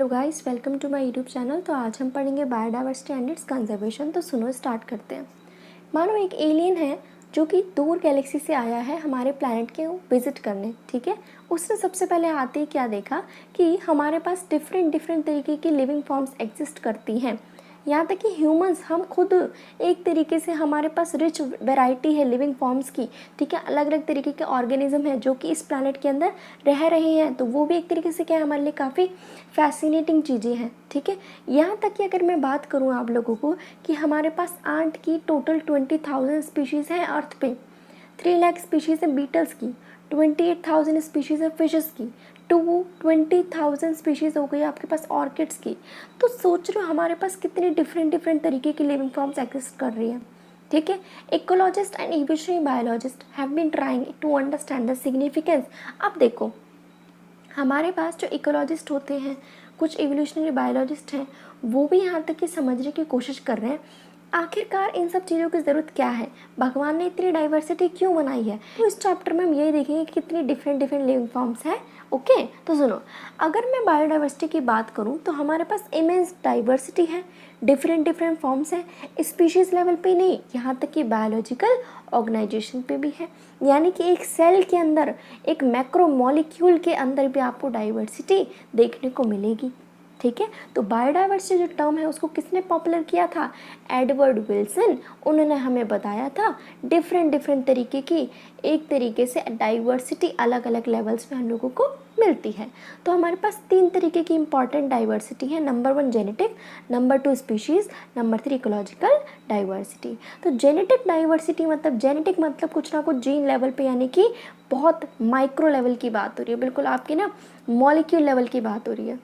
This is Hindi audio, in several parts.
Hello guys, welcome to my YouTube channel. तो आज हम पढ़ेंगे बायोडाइवर्सिटी एंड इट्स कंजर्वेशन। तो सुनो, स्टार्ट करते हैं। मानो एक एलियन है जो कि दूर गैलेक्सी से आया है हमारे प्लैनेट के विजिट करने। ठीक है, उसने सबसे पहले आते ही क्या देखा कि हमारे पास डिफरेंट डिफरेंट तरीके की लिविंग फॉर्म्स एग्जिस्ट करती हैं। यहाँ तक कि ह्यूमंस, हम खुद एक तरीके से हमारे पास रिच वैरायटी है लिविंग फॉर्म्स की। ठीक है, अलग अलग तरीके के ऑर्गेनिज्म हैं जो कि इस प्लैनेट के अंदर रह रहे हैं। तो वो भी एक तरीके से क्या है, हमारे लिए काफ़ी फैसिनेटिंग चीज़ें हैं। ठीक है, यहाँ तक कि अगर मैं बात करूँ आप लोगों को कि हमारे पास आंट की टोटल 20,000 स्पीशीज़ हैं अर्थ पे, 3 लाख स्पीशीज़ हैं बीटल्स की, 28,000 स्पीशीज़ है फिशेस की, 20,000 स्पीशीज़ हो गई आपके पास ऑर्किड्स की। तो सोच रहे हो हमारे पास कितने डिफरेंट डिफरेंट तरीके की लिविंग फॉर्म्स एग्जिस्ट कर रही हैं। ठीक है, ecologist and evolutionary biologist have been trying to understand the significance. अब देखो, हमारे पास जो इकोलॉजिस्ट होते हैं, कुछ इवोल्यूशनरी बायोलॉजिस्ट हैं, वो भी यहाँ तक कि समझने की कोशिश कर रहे हैं आखिरकार इन सब चीज़ों की ज़रूरत क्या है, भगवान ने इतनी डाइवर्सिटी क्यों बनाई है। तो इस चैप्टर में हम यही देखेंगे कि कितनी डिफरेंट डिफरेंट लिविंग फॉर्म्स हैं। ओके, तो सुनो, अगर मैं बायोडाइवर्सिटी की बात करूँ तो हमारे पास इमेंस डाइवर्सिटी है, डिफरेंट डिफरेंट फॉर्म्स हैं, स्पीशीज़ लेवल पे नहीं, यहाँ तक कि बायोलॉजिकल ऑर्गेनाइजेशन पे भी है। यानी कि एक सेल के अंदर, एक मैक्रो मॉलिक्यूल के अंदर भी आपको डाइवर्सिटी देखने को मिलेगी। ठीक है, तो बायोडाइवर्सिटी जो टर्म है उसको किसने पॉपुलर किया था, एडवर्ड विल्सन। उन्होंने हमें बताया था डिफरेंट डिफरेंट तरीके की एक तरीके से डाइवर्सिटी अलग अलग लेवल्स पे हम लोगों को मिलती है। तो हमारे पास 3 तरीके की इंपॉर्टेंट डाइवर्सिटी है। Number 1 genetic, number 2 species, number 3 ecological diversity. तो जेनेटिक डाइवर्सिटी मतलब, जेनेटिक मतलब कुछ ना कुछ जीन लेवल पे, यानी कि बहुत माइक्रो लेवल की बात हो रही है, बिल्कुल आपकी ना मॉलिक्यूल लेवल की बात हो रही है।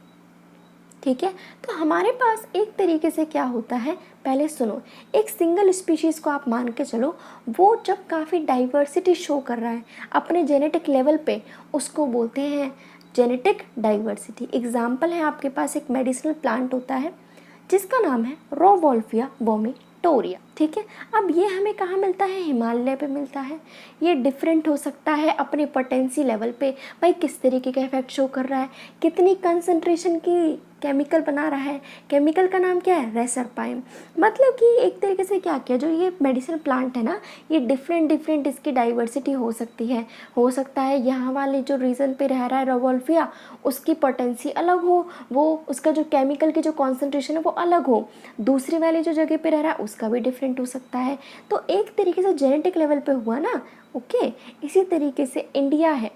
ठीक है, तो हमारे पास एक तरीके से क्या होता है, पहले सुनो, एक सिंगल स्पीशीज़ को आप मान के चलो, वो जब काफ़ी डाइवर्सिटी शो कर रहा है अपने जेनेटिक लेवल पे, उसको बोलते हैं जेनेटिक डाइवर्सिटी। एग्जाम्पल है, आपके पास एक मेडिसिनल प्लांट होता है जिसका नाम है रोवोल्फिया वोमिटोरिया। ठीक है, अब ये हमें कहाँ मिलता है, हिमालय पे मिलता है। ये डिफरेंट हो सकता है अपने पोटेंसी लेवल पे, भाई किस तरीके का इफेक्ट शो कर रहा है, कितनी कंसंट्रेशन की केमिकल बना रहा है। केमिकल का नाम क्या है, रेसरपाइन। मतलब कि एक तरीके से क्या किया, जो ये मेडिसिनल प्लांट है ना, ये डिफरेंट डिफरेंट इसकी डाइवर्सिटी हो सकती है। हो सकता है यहाँ वाले जो रीजन पे रह रहा है रोवोल्फिया, उसकी पोटेंसी अलग हो, वो उसका जो केमिकल की जो कॉन्सेंट्रेशन है वो अलग हो, दूसरी वाली जो जगह पे रह रहा है उसका भी डिफरेंट हो सकता है। तो एक तरीके से जेनेटिक लेवल पे हुआ ना। ओके, इसी तरीके से इंडिया है,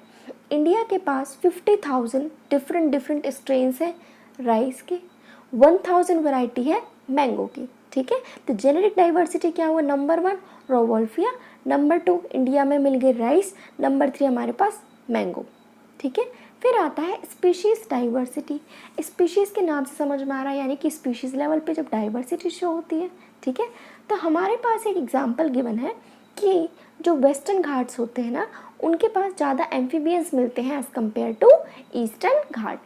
इंडिया के पास 50,000 डिफरेंट डिफरेंट स्ट्रेन्स हैं राइस के, 1000 वैरायटी है मैंगो की। ठीक है, तो जेनेटिक डाइवर्सिटी क्या हुआ, नंबर 1 रोवोल्फिया, नंबर 2 इंडिया में मिल गई राइस, नंबर 3 हमारे पास मैंगो। ठीक है, फिर आता है स्पीशीज़ डाइवर्सिटी। स्पीशीज़ के नाम से समझ में आ रहा है, यानी कि स्पीशीज़ लेवल पे जब डाइवर्सिटी शो होती है। ठीक है, तो हमारे पास एक एग्जांपल गिवन है कि जो वेस्टर्न घाट्स होते हैं ना, उनके पास ज़्यादा एम्फीबियंस मिलते हैं एज़ कम्पेयर टू ईस्टर्न घाट।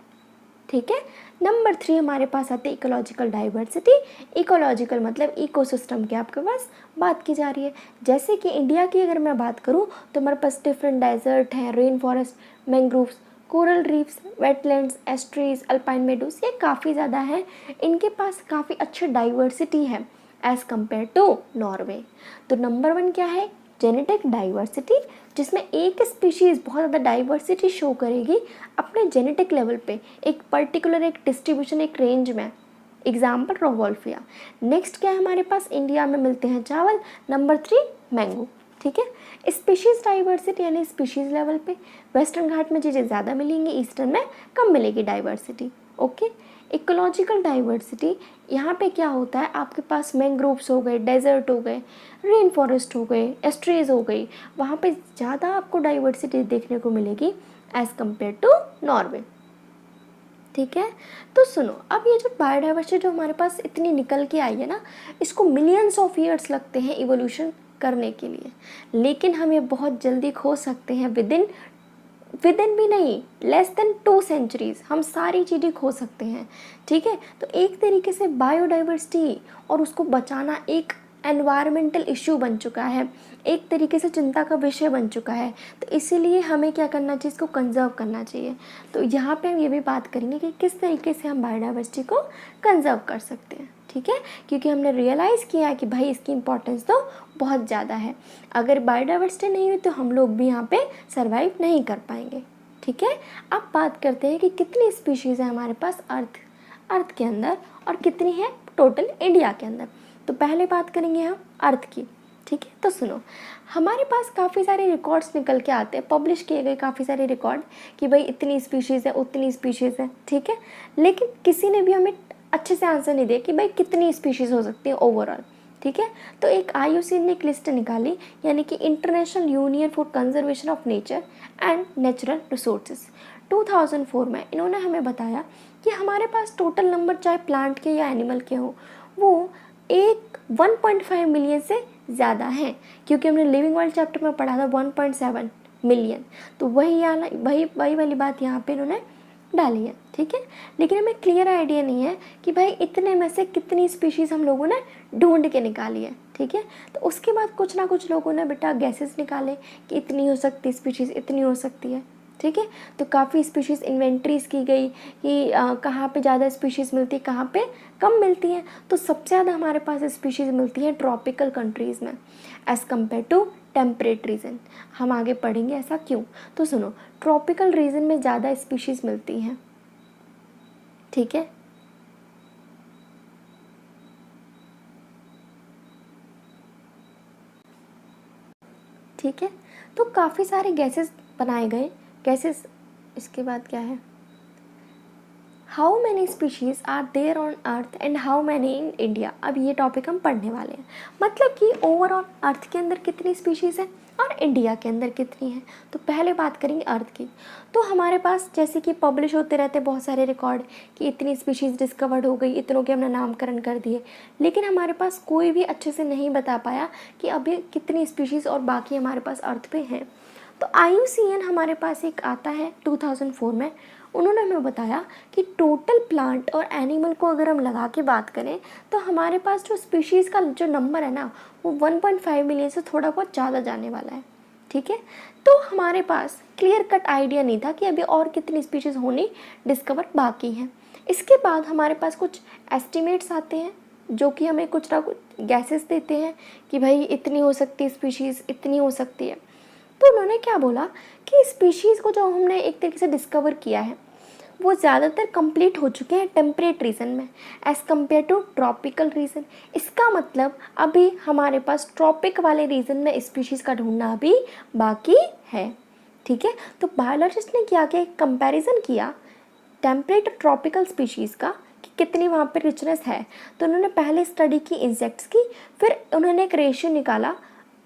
ठीक है, नंबर 3 हमारे पास आते हैं इकोलॉजिकल डाइवर्सिटी। इकोलॉजिकल मतलब इकोसिस्टम की आपके पास बात की जा रही है। जैसे कि इंडिया की अगर मैं बात करूँ तो हमारे पास डिफरेंट डेजर्ट हैं, rain forest, mangroves, coral reefs, wetlands, estuaries, alpine meadows, ये काफ़ी ज़्यादा है। इनके पास काफ़ी अच्छी डाइवर्सिटी है एज़ कम्पेयर टू नॉर्वे। तो नंबर 1 क्या है, जेनेटिक डाइवर्सिटी, जिसमें एक स्पीशीज़ बहुत ज़्यादा डाइवर्सिटी शो करेगी अपने जेनेटिक लेवल पे, एक पर्टिकुलर एक डिस्ट्रीब्यूशन, एक रेंज में। Example rauvolfia. नेक्स्ट क्या है हमारे पास, इंडिया में मिलते हैं चावल, नंबर 3 मैंगो। ठीक है, स्पीशीज़ डाइवर्सिटी यानी स्पीशीज़ लेवल पे वेस्टर्न घाट में चीज़ें ज़्यादा मिलेंगी, ईस्टर्न में कम मिलेगी डाइवर्सिटी। ओके, इकोलॉजिकल डाइवर्सिटी, यहाँ पे क्या होता है, आपके पास मैंग्रोव्स हो गए, डेजर्ट हो गए, रेन फॉरेस्ट हो गए, एस्ट्रीज हो गई, वहाँ पे ज़्यादा आपको डाइवर्सिटी देखने को मिलेगी एज़ कम्पेयर टू नॉर्वे। ठीक है, तो सुनो, अब ये जो बायोडाइवर्सिटी जो हमारे पास इतनी निकल के आई है ना, इसको मिलियंस ऑफ ईयर्स लगते हैं इवोल्यूशन करने के लिए, लेकिन हम ये बहुत जल्दी खो सकते हैं, विद इन भी नहीं, लेस देन 2 सेंचुरीज हम सारी चीज़ें खो सकते हैं। ठीक है, तो एक तरीके से बायोडाइवर्सिटी और उसको बचाना एक एनवायरमेंटल इश्यू बन चुका है, एक तरीके से चिंता का विषय बन चुका है। तो इसीलिए हमें क्या करना चाहिए, इसको कंजर्व करना चाहिए। तो यहाँ पे हम ये भी बात करेंगे कि किस तरीके से हम बायोडाइवर्सिटी को कंजर्व कर सकते हैं, ठीक है, क्योंकि हमने रियलाइज़ किया है कि भाई इसकी इम्पोर्टेंस तो बहुत ज़्यादा है। अगर बायोडाइवर्सिटी नहीं हुई तो हम लोग भी यहाँ पे सर्वाइव नहीं कर पाएंगे, ठीक है। अब बात करते हैं कि कितनी स्पीशीज़ है हमारे पास अर्थ के अंदर और कितनी है टोटल इंडिया के अंदर। तो पहले बात करेंगे हम अर्थ की, ठीक है। तो सुनो, हमारे पास काफ़ी सारे रिकॉर्ड्स निकल के आते हैं, पब्लिश किए गए काफ़ी सारे रिकॉर्ड कि भाई इतनी स्पीशीज़ है, उतनी स्पीशीज़ है, ठीक है। लेकिन किसी ने भी हमें अच्छे से आंसर नहीं दिया कि भाई कितनी स्पीशीज़ हो सकती है ओवरऑल, ठीक है। तो एक IUCN ने एक लिस्ट निकाली, यानी कि international union for conservation of nature and natural resources, 2004 में इन्होंने हमें बताया कि हमारे पास टोटल नंबर चाहे प्लांट के या एनिमल के हो वो 1.5 मिलियन से ज़्यादा हैं, क्योंकि हमने लिविंग वर्ल्ड चैप्टर में पढ़ा था 1.7 मिलियन। तो वही वाली बात यहाँ पे इन्होंने डाली है, ठीक है। लेकिन हमें क्लियर आइडिया नहीं है कि भाई इतने में से कितनी स्पीशीज़ हम लोगों ने ढूंढ के निकाली है, ठीक है। तो उसके बाद कुछ ना कुछ लोगों ने बेटा गैसेस निकाले कि इतनी हो सकती स्पीशीज़, इतनी हो सकती है, ठीक है। तो काफ़ी स्पीशीज़ इन्वेंट्रीज की गई कि कहाँ पे ज़्यादा स्पीशीज़ मिलती है, कहाँ पे कम मिलती हैं। तो सबसे ज़्यादा हमारे पास स्पीशीज़ मिलती हैं ट्रॉपिकल कंट्रीज़ में as compare to temperate region. हम आगे पढ़ेंगे ऐसा क्यों। तो सुनो, ट्रॉपिकल रीजन में ज़्यादा स्पीशीज़ मिलती हैं, ठीक है। ठीक है, तो काफ़ी सारे गैसेस बनाए गए। गैसेस, इसके बाद क्या है, how many species are there on earth and how many in India. अब ये टॉपिक हम पढ़ने वाले हैं, मतलब कि ओवरऑल अर्थ के अंदर कितनी स्पीशीज़ है और इंडिया के अंदर कितनी है। तो पहले बात करेंगे अर्थ की। तो हमारे पास जैसे कि पब्लिश होते रहते बहुत सारे रिकॉर्ड कि इतनी स्पीशीज़ डिस्कवर्ड हो गई, इतनों के हमने नामकरण कर दिए, लेकिन हमारे पास कोई भी अच्छे से नहीं बता पाया कि अभी कितनी स्पीशीज़ और बाकी हमारे पास अर्थ पे हैं। तो IUCN हमारे पास एक आता है 2004 में, उन्होंने हमें बताया कि टोटल प्लांट और एनिमल को अगर हम लगा के बात करें तो हमारे पास जो स्पीशीज़ का जो नंबर है ना वो 1.5 मिलियन से थोड़ा बहुत ज़्यादा जाने वाला है, ठीक है। तो हमारे पास क्लियर कट आइडिया नहीं था कि अभी और कितनी स्पीशीज़ होनी डिस्कवर बाकी हैं। इसके बाद हमारे पास कुछ एस्टिमेट्स आते हैं जो कि हमें कुछ ना कुछ गैसेस देते हैं कि भाई इतनी हो सकती है स्पीशीज़, इतनी हो सकती है। तो उन्होंने क्या बोला कि स्पीशीज़ को जो हमने एक तरीके से डिस्कवर किया है वो ज़्यादातर कंप्लीट हो चुके हैं टेम्परेट रीजन में as compare to tropical region. इसका मतलब अभी हमारे पास ट्रॉपिक वाले रीजन में स्पीशीज़ का ढूंढना अभी बाकी है, ठीक है। तो बायोलॉजिस्ट ने क्या किया, कंपैरिजन किया टेम्परेट और ट्रॉपिकल स्पीशीज़ का कि कितनी वहाँ पे रिचनेस है। तो उन्होंने पहले स्टडी की इंसेक्ट्स की, फिर उन्होंने एक रेशियो निकाला।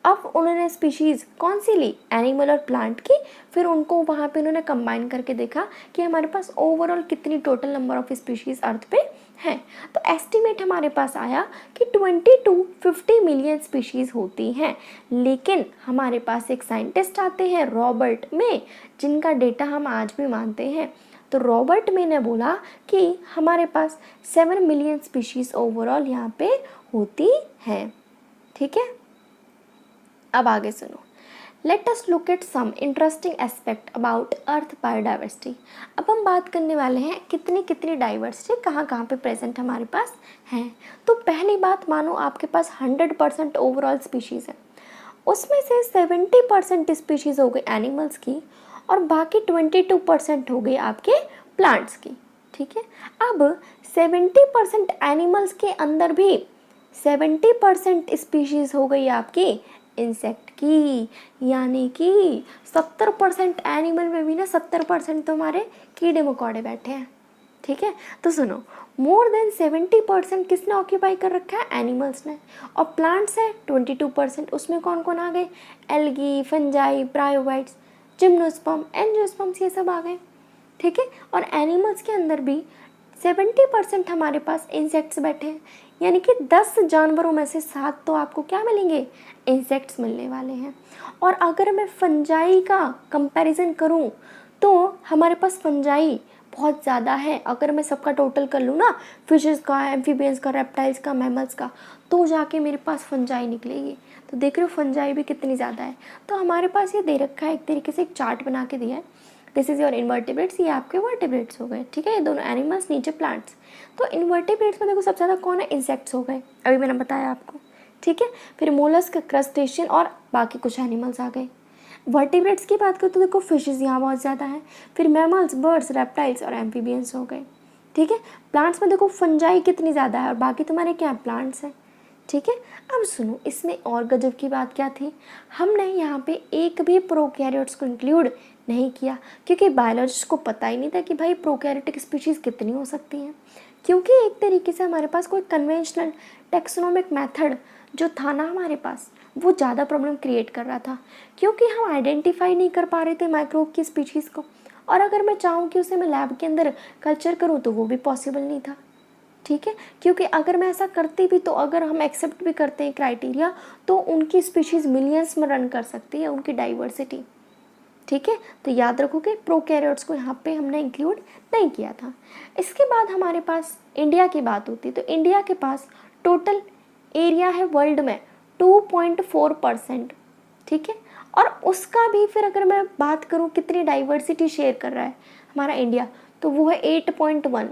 अब उन्होंने स्पीशीज़ कौन सी ली, एनिमल और प्लांट की, फिर उनको वहाँ पे उन्होंने कंबाइन करके देखा कि हमारे पास ओवरऑल कितनी टोटल नंबर ऑफ स्पीशीज़ अर्थ पे हैं। तो एस्टिमेट हमारे पास आया कि 20 to 50 मिलियन स्पीशीज़ होती हैं। लेकिन हमारे पास एक साइंटिस्ट आते हैं रॉबर्ट मे, जिनका डेटा हम आज भी मानते हैं। तो रॉबर्ट मे ने बोला कि हमारे पास 7 मिलियन स्पीशीज़ ओवरऑल यहाँ पे होती हैं, ठीक है। अब आगे सुनो, let us look at some interesting aspect about earth biodiversity. अब हम बात करने वाले हैं कितनी कितनी डाइवर्सिटी कहाँ कहाँ पे प्रेजेंट हमारे पास हैं। तो पहली बात, मानो आपके पास 100% ओवरऑल स्पीशीज़ है, उसमें से 70% स्पीशीज़ हो गई एनिमल्स की और बाकी 22% हो गई आपके प्लांट्स की, ठीक है। अब 70% एनिमल्स के अंदर भी 70% स्पीशीज़ हो गई आपकी इंसेक्ट की, यानी कि 70% एनिमल में भी ना 70% तो हमारे कीड़े मकोड़े बैठे हैं, ठीक है। तो सुनो, मोर देन 70% किसने ऑक्यूपाई कर रखा है, एनिमल्स ने, और प्लांट्स है 22%। उसमें कौन कौन आ गए, एल्गी, फंजाई, ब्रायोवाइट्स, जिम्नोस्पर्म, एंजियोस्पर्म्स, ये सब आ गए, ठीक है। और एनिमल्स के अंदर भी 70% हमारे पास इंसेक्ट्स बैठे हैं, यानी कि 10 जानवरों में से 7 तो आपको क्या मिलेंगे, इंसेक्ट्स मिलने वाले हैं। और अगर मैं फंजाई का कंपैरिजन करूं तो हमारे पास फंजाई बहुत ज़्यादा है। अगर मैं सबका टोटल कर लूँ ना, फिशेज़ का, एम्फीबियंस का, रेप्टाइल्स का, मैमल्स का, तो जाके मेरे पास फंजाई निकलेगी। तो देख रहे हो फंजाई भी कितनी ज़्यादा है। तो हमारे पास ये दे रखा है, एक तरीके से एक चार्ट बना के दिया है। दिस इज़ योर इन्वर्टिब्रेट्स, ये आपके वर्टिब्रेट्स हो गए, ठीक है, ये दोनों एनिमल्स, नीचे प्लांट्स। तो इन्वर्टिब्रेट्स में देखो सबसे ज़्यादा कौन है, इंसेक्ट्स हो गए, अभी मैंने बताया आपको, ठीक है। फिर मोलस्क, क्रस्टेशियन और बाकी कुछ एनिमल्स आ गए। वर्टिब्रेट्स की बात करें तो देखो फिशेज़ यहाँ बहुत ज़्यादा है। फिर मैमल्स, बर्ड्स, रेप्टाइल्स और एम्फीबियंस हो गए, ठीक है। प्लांट्स में देखो फंजाई कितनी ज़्यादा है और बाकी तुम्हारे क्या प्लांट्स हैं, ठीक है। अब सुनो, इसमें और गजब की बात क्या थी, हमने यहाँ पे एक भी प्रोकैरियोट्स को इंक्लूड नहीं किया, क्योंकि बायोलॉजिस्ट को पता ही नहीं था कि भाई प्रोकैरियोटिक स्पीशीज़ कितनी हो सकती हैं। क्योंकि एक तरीके से हमारे पास कोई कन्वेंशनल टेक्सोनोमिक मेथड जो था ना हमारे पास, वो ज़्यादा प्रॉब्लम क्रिएट कर रहा था, क्योंकि हम आइडेंटिफाई नहीं कर पा रहे थे माइक्रोब की स्पीशीज़ को। और अगर मैं चाहूँ कि उसे मैं लैब के अंदर कल्चर करूँ तो वो भी पॉसिबल नहीं था, ठीक है। क्योंकि अगर मैं ऐसा करती भी, तो अगर हम एक्सेप्ट भी करते हैं क्राइटेरिया, तो उनकी स्पीशीज़ मिलियंस में रन कर सकती है, उनकी डाइवर्सिटी, ठीक है। तो याद रखोगे प्रोकैरियोट्स को यहाँ पे हमने इंक्लूड नहीं किया था। इसके बाद हमारे पास इंडिया की बात होती है, तो इंडिया के पास टोटल एरिया है वर्ल्ड में 2.4%, ठीक है। और उसका भी फिर अगर मैं बात करूँ कितनी डाइवर्सिटी शेयर कर रहा है हमारा इंडिया, तो वो है 8.1।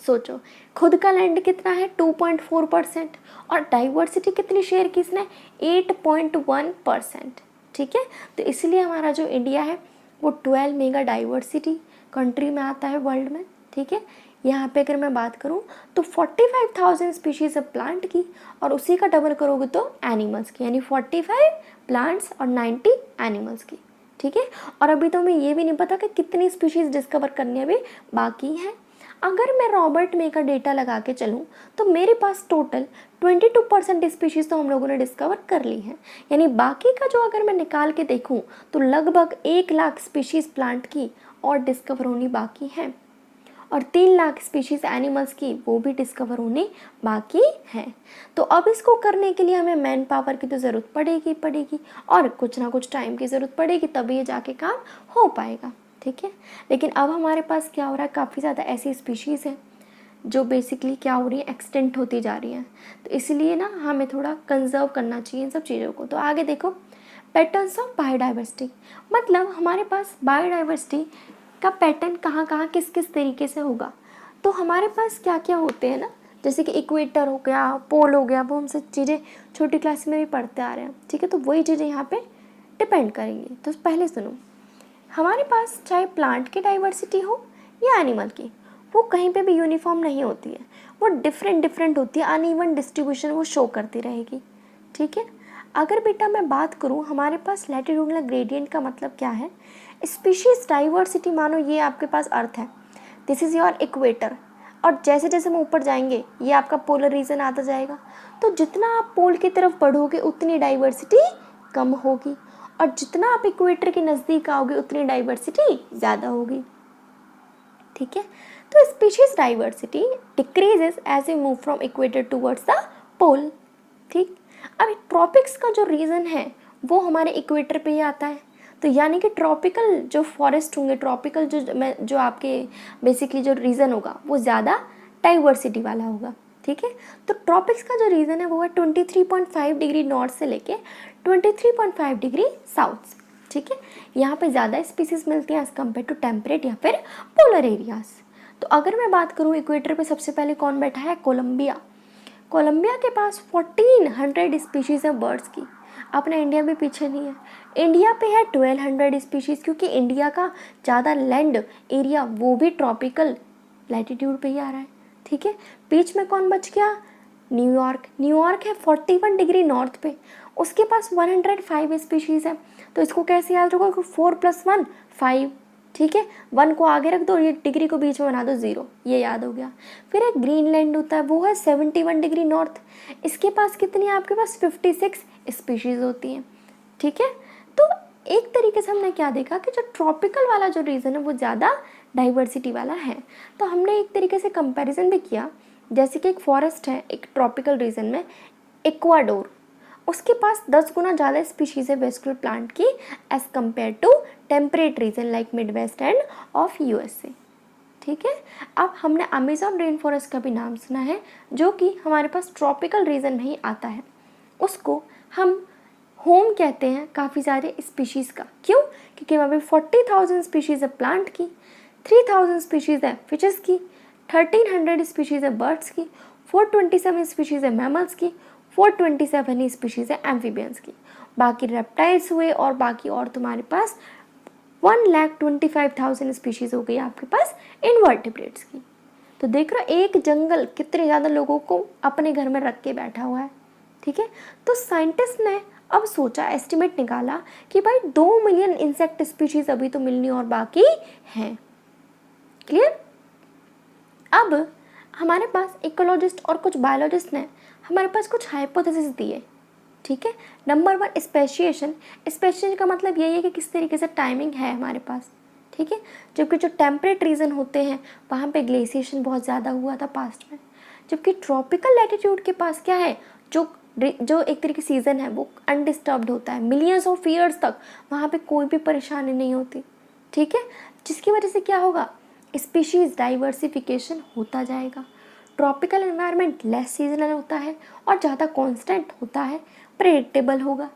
सोचो, खुद का लैंड कितना है 2.4% और डाइवर्सिटी कितनी शेयर की इसने 8.1%, ठीक है। तो इसलिए हमारा जो इंडिया है वो 12 मेगा डाइवर्सिटी कंट्री में आता है वर्ल्ड में, ठीक है। यहाँ पे अगर मैं बात करूँ तो 45,000 स्पीशीज़ है प्लांट की, और उसी का डबल करोगे तो एनिमल्स की, यानी 45 प्लांट्स और 90 एनिमल्स की, ठीक है। और अभी तो हमें ये भी नहीं पता कि कितनी स्पीशीज़ डिस्कवर करनी अभी बाकी हैं। अगर मैं रॉबर्ट मे का डेटा लगा के चलूँ तो मेरे पास टोटल 22% स्पीशीज़ तो हम लोगों ने डिस्कवर कर ली हैं, यानी बाकी का जो अगर मैं निकाल के देखूँ तो लगभग 1 लाख स्पीशीज़ प्लांट की और डिस्कवर होनी बाकी हैं, और 3 लाख स्पीशीज़ एनिमल्स की वो भी डिस्कवर होनी बाकी हैं। तो अब इसको करने के लिए हमें मैन पावर की तो ज़रूरत पड़ेगी और कुछ ना कुछ टाइम की ज़रूरत पड़ेगी, तभी ये जाके काम हो पाएगा, ठीक है। लेकिन अब हमारे पास क्या हो रहा है, काफ़ी ज़्यादा ऐसी स्पीशीज़ हैं जो बेसिकली क्या हो रही है, एक्सटेंट होती जा रही हैं। तो इसलिए ना हमें थोड़ा कंजर्व करना चाहिए इन सब चीज़ों को। तो आगे देखो, पैटर्न्स ऑफ बायोडाइवर्सिटी, मतलब हमारे पास बायोडाइवर्सिटी का पैटर्न कहाँ कहाँ किस किस तरीके से होगा। तो हमारे पास क्या क्या होते हैं ना, जैसे कि इक्वेटर हो गया, पोल हो गया, वो हम सब चीज़ें छोटी क्लास में भी पढ़ते आ रहे हैं, ठीक है। तो वही चीज़ें यहाँ पे डिपेंड करेंगी। तो पहले सुनो, हमारे पास चाहे प्लांट की डाइवर्सिटी हो या एनिमल की, वो कहीं पे भी यूनिफॉर्म नहीं होती है, वो डिफरेंट होती है, अनइवन डिस्ट्रीब्यूशन वो शो करती रहेगी, ठीक है। अगर बेटा मैं बात करूँ, हमारे पास लैटिट्यूडनल ग्रेडियंट का मतलब क्या है, स्पीशीज़ डाइवर्सिटी, मानो ये आपके पास अर्थ है, दिस इज़ योर इक्वेटर, और जैसे जैसे हम ऊपर जाएंगे ये आपका पोलर रीजन आता जाएगा। तो जितना आप पोल की तरफ बढ़ोगे उतनी डाइवर्सिटी कम होगी, और जितना आप इक्वेटर के नज़दीक आओगे उतनी डाइवर्सिटी ज़्यादा होगी, ठीक है। तो species diversity decreases as you move from equator towards the pole, ठीक। अब ट्रॉपिक्स का जो रीजन है वो हमारे इक्वेटर पे ही आता है, तो यानी कि ट्रॉपिकल जो फॉरेस्ट होंगे, ट्रॉपिकल जो आपके बेसिकली जो रीजन होगा वो ज़्यादा डाइवर्सिटी वाला होगा, ठीक है। तो ट्रॉपिक्स का जो रीजन है वो है 23.5 डिग्री नॉर्थ से लेके 23.5 डिग्री साउथ से, ठीक है। यहाँ पे ज़्यादा स्पीसीज मिलती हैं एज़ कम्पेयर टू टेम्परेट या फिर पोलर एरियाज। तो अगर मैं बात करूँ इक्वेटर पे सबसे पहले कौन बैठा है, कोलंबिया। कोलंबिया के पास 1400 स्पीशीज़ हैं बर्ड्स की, अपना इंडिया भी पीछे नहीं है। इंडिया पे है 1200 स्पीशीज़, क्योंकि इंडिया का ज़्यादा लैंड एरिया वो भी ट्रॉपिकल लैटिट्यूड पे ही आ रहा है, ठीक है। बीच में कौन बच गया, न्यूयॉर्क। न्यूयॉर्क है 41 डिग्री नॉर्थ पे, उसके पास 105 स्पीशीज़ है। तो इसको कैसे याद रखोगे, 4 + 1 5, ठीक है। 1 को आगे रख दो, ये डिग्री को बीच में बना दो 0, ये याद हो गया। फिर एक ग्रीनलैंड होता है, वो है 71 डिग्री नॉर्थ, इसके पास कितनी है, आपके पास 56 स्पीशीज़ होती हैं, ठीक है। तो एक तरीके से हमने क्या देखा कि जो ट्रॉपिकल वाला जो रीजन है वो ज़्यादा डाइवर्सिटी वाला है। तो हमने एक तरीके से कंपैरिजन भी किया, जैसे कि एक फॉरेस्ट है एक ट्रॉपिकल रीजन में, इक्वाडोर, उसके पास 10 गुना ज़्यादा स्पीशीज़ है वेस्कुलर प्लांट की as compare to temperate region like mid west and of USA. ठीक है, अब हमने अमेज़न रेन फॉरेस्ट का भी नाम सुना है, जो कि हमारे पास ट्रॉपिकल रीजन में ही आता है। उसको हम होम कहते हैं काफ़ी सारे स्पीशीज़ का। क्यों? क्योंकि वहाँ पे 40,000 स्पीशीज़ है प्लांट की, 3,000 स्पीशीज़ है फिशेस की, 1,300 स्पीशीज़ है बर्ड्स की, 427 स्पीशीज़ है मैमल्स की, 427 ही स्पीशीज़ है एम्फीबियंस की। बाकी रेप्टाइल्स हुए और बाकी और तुम्हारे पास 1,25,000 स्पीशीज़ हो गई आपके पास इनवर्टिब्रेट्स की। तो देख रहे हो एक जंगल कितने ज़्यादा लोगों को अपने घर में रख के बैठा हुआ है। ठीक है, तो साइंटिस्ट ने अब सोचा, एस्टिमेट निकाला कि भाई 2 मिलियन इंसेक्ट स्पीशीज़ अभी तो मिलनी और बाकी हैं। क्लियर? अब हमारे पास इकोलॉजिस्ट और कुछ बायोलॉजिस्ट ने हमारे पास कुछ हाइपोथेसिस दिए। ठीक है, नंबर 1 स्पेशिएशन का मतलब यही है कि किस तरीके से टाइमिंग है हमारे पास। ठीक है, जबकि जो टेम्परेट रीजन होते हैं वहाँ पे ग्लेशिएशन बहुत ज़्यादा हुआ था पास्ट में, जबकि ट्रॉपिकल लैटिट्यूड के पास क्या है, जो एक तरीके सीज़न है वो अनडिस्टर्ब्ड होता है, मिलियंस ऑफ ईयर्स तक वहाँ पे कोई भी परेशानी नहीं होती। ठीक है, जिसकी वजह से क्या होगा, स्पीशीज़ डाइवर्सिफिकेशन होता जाएगा। ट्रॉपिकल एनवायरनमेंट लेस सीजनल होता है और ज़्यादा कांस्टेंट होता है, प्रेडिक्टेबल होगा।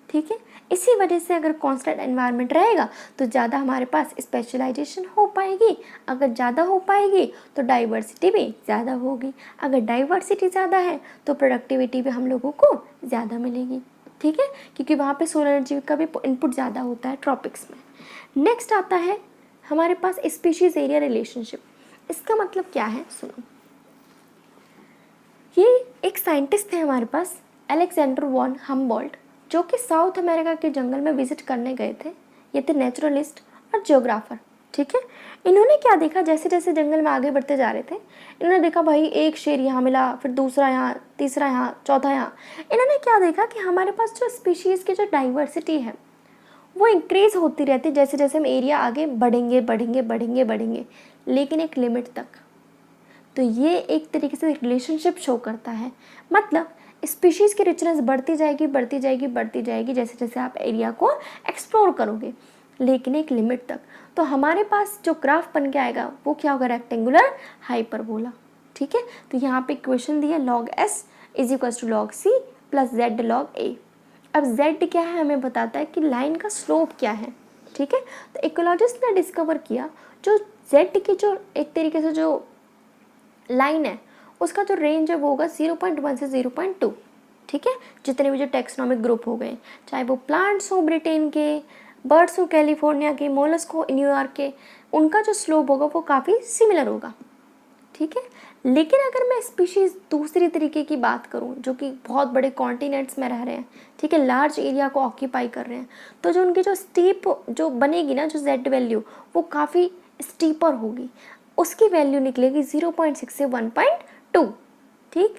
ठीक है, इसी वजह से अगर कांस्टेंट एनवायरनमेंट रहेगा तो ज़्यादा हमारे पास स्पेशलाइजेशन हो पाएगी, अगर ज़्यादा हो पाएगी तो डाइवर्सिटी भी ज़्यादा होगी, अगर डाइवर्सिटी ज़्यादा है तो प्रोडक्टिविटी भी हम लोगों को ज़्यादा मिलेगी। ठीक है, क्योंकि वहाँ पे सोलर एनर्जी का भी इनपुट ज़्यादा होता है ट्रॉपिक्स में। नेक्स्ट आता है हमारे पास स्पीशीज़ एरिया रिलेशनशिप। इसका मतलब क्या है, सुनो। ये एक साइंटिस्ट थे हमारे पास, अलेक्जेंडर वॉन हम्बोल्ट, जो कि साउथ अमेरिका के जंगल में विजिट करने गए थे। ये थे नेचुरलिस्ट और जियोग्राफर। ठीक है, इन्होंने क्या देखा, जैसे जैसे जंगल में आगे बढ़ते जा रहे थे इन्होंने देखा भाई एक शेर यहाँ मिला, फिर दूसरा यहाँ, तीसरा यहाँ, चौथा यहाँ। इन्होंने क्या देखा कि हमारे पास जो स्पीशीज़ की जो डाइवर्सिटी है वो इंक्रीज़ होती रहती है जैसे जैसे हम एरिया आगे बढ़ेंगे बढ़ेंगे बढ़ेंगे बढ़ेंगे, लेकिन एक लिमिट तक। तो ये एक तरीके से रिलेशनशिप शो करता है, मतलब स्पीशीज़ की रिचनेस बढ़ती जाएगी बढ़ती जाएगी बढ़ती जाएगी जैसे जैसे आप एरिया को एक्सप्लोर करोगे, लेकिन एक लिमिट तक। तो हमारे पास जो ग्राफ बन के आएगा वो क्या होगा, रेक्टेंगुलर हाइपरबोला। ठीक है, तो यहाँ पे इक्वेशन दी है log s = log c + z log a। अब z क्या है हमें बताता है कि लाइन का स्लोप क्या है। ठीक है, तो इकोलॉजिस्ट ने डिस्कवर किया जो z की जो एक तरीके से जो लाइन है उसका जो रेंज है वो होगा 0.1 से 0.2। ठीक है, जितने भी जो टेक्सोनोमिक ग्रुप हो गए, चाहे वो प्लांट्स हो ब्रिटेन के, बर्ड्स हो कैलिफोर्निया के, मोलस्क हो न्यूयॉर्क के, उनका जो स्लोप होगा वो काफ़ी सिमिलर होगा। ठीक है, लेकिन अगर मैं स्पीशीज़ दूसरी तरीके की बात करूं जो कि बहुत बड़े कॉन्टिनेंट्स में रह रहे हैं, ठीक है, लार्ज एरिया को ऑक्यूपाई कर रहे हैं, तो जो उनकी जो स्टीप जो बनेगी ना, जो z वैल्यू वो काफ़ी स्टीपर होगी, उसकी वैल्यू निकलेगी 0.6 से 1.2। ठीक,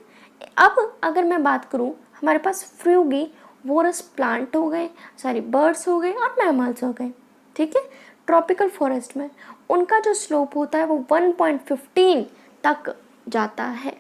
अब अगर मैं बात करूं हमारे पास फ्रूगी वोरस प्लांट हो गए, बर्ड्स हो गए और मैमल्स हो गए। ठीक है, ट्रॉपिकल फॉरेस्ट में उनका जो स्लोप होता है वो 1.15 तक जाता है।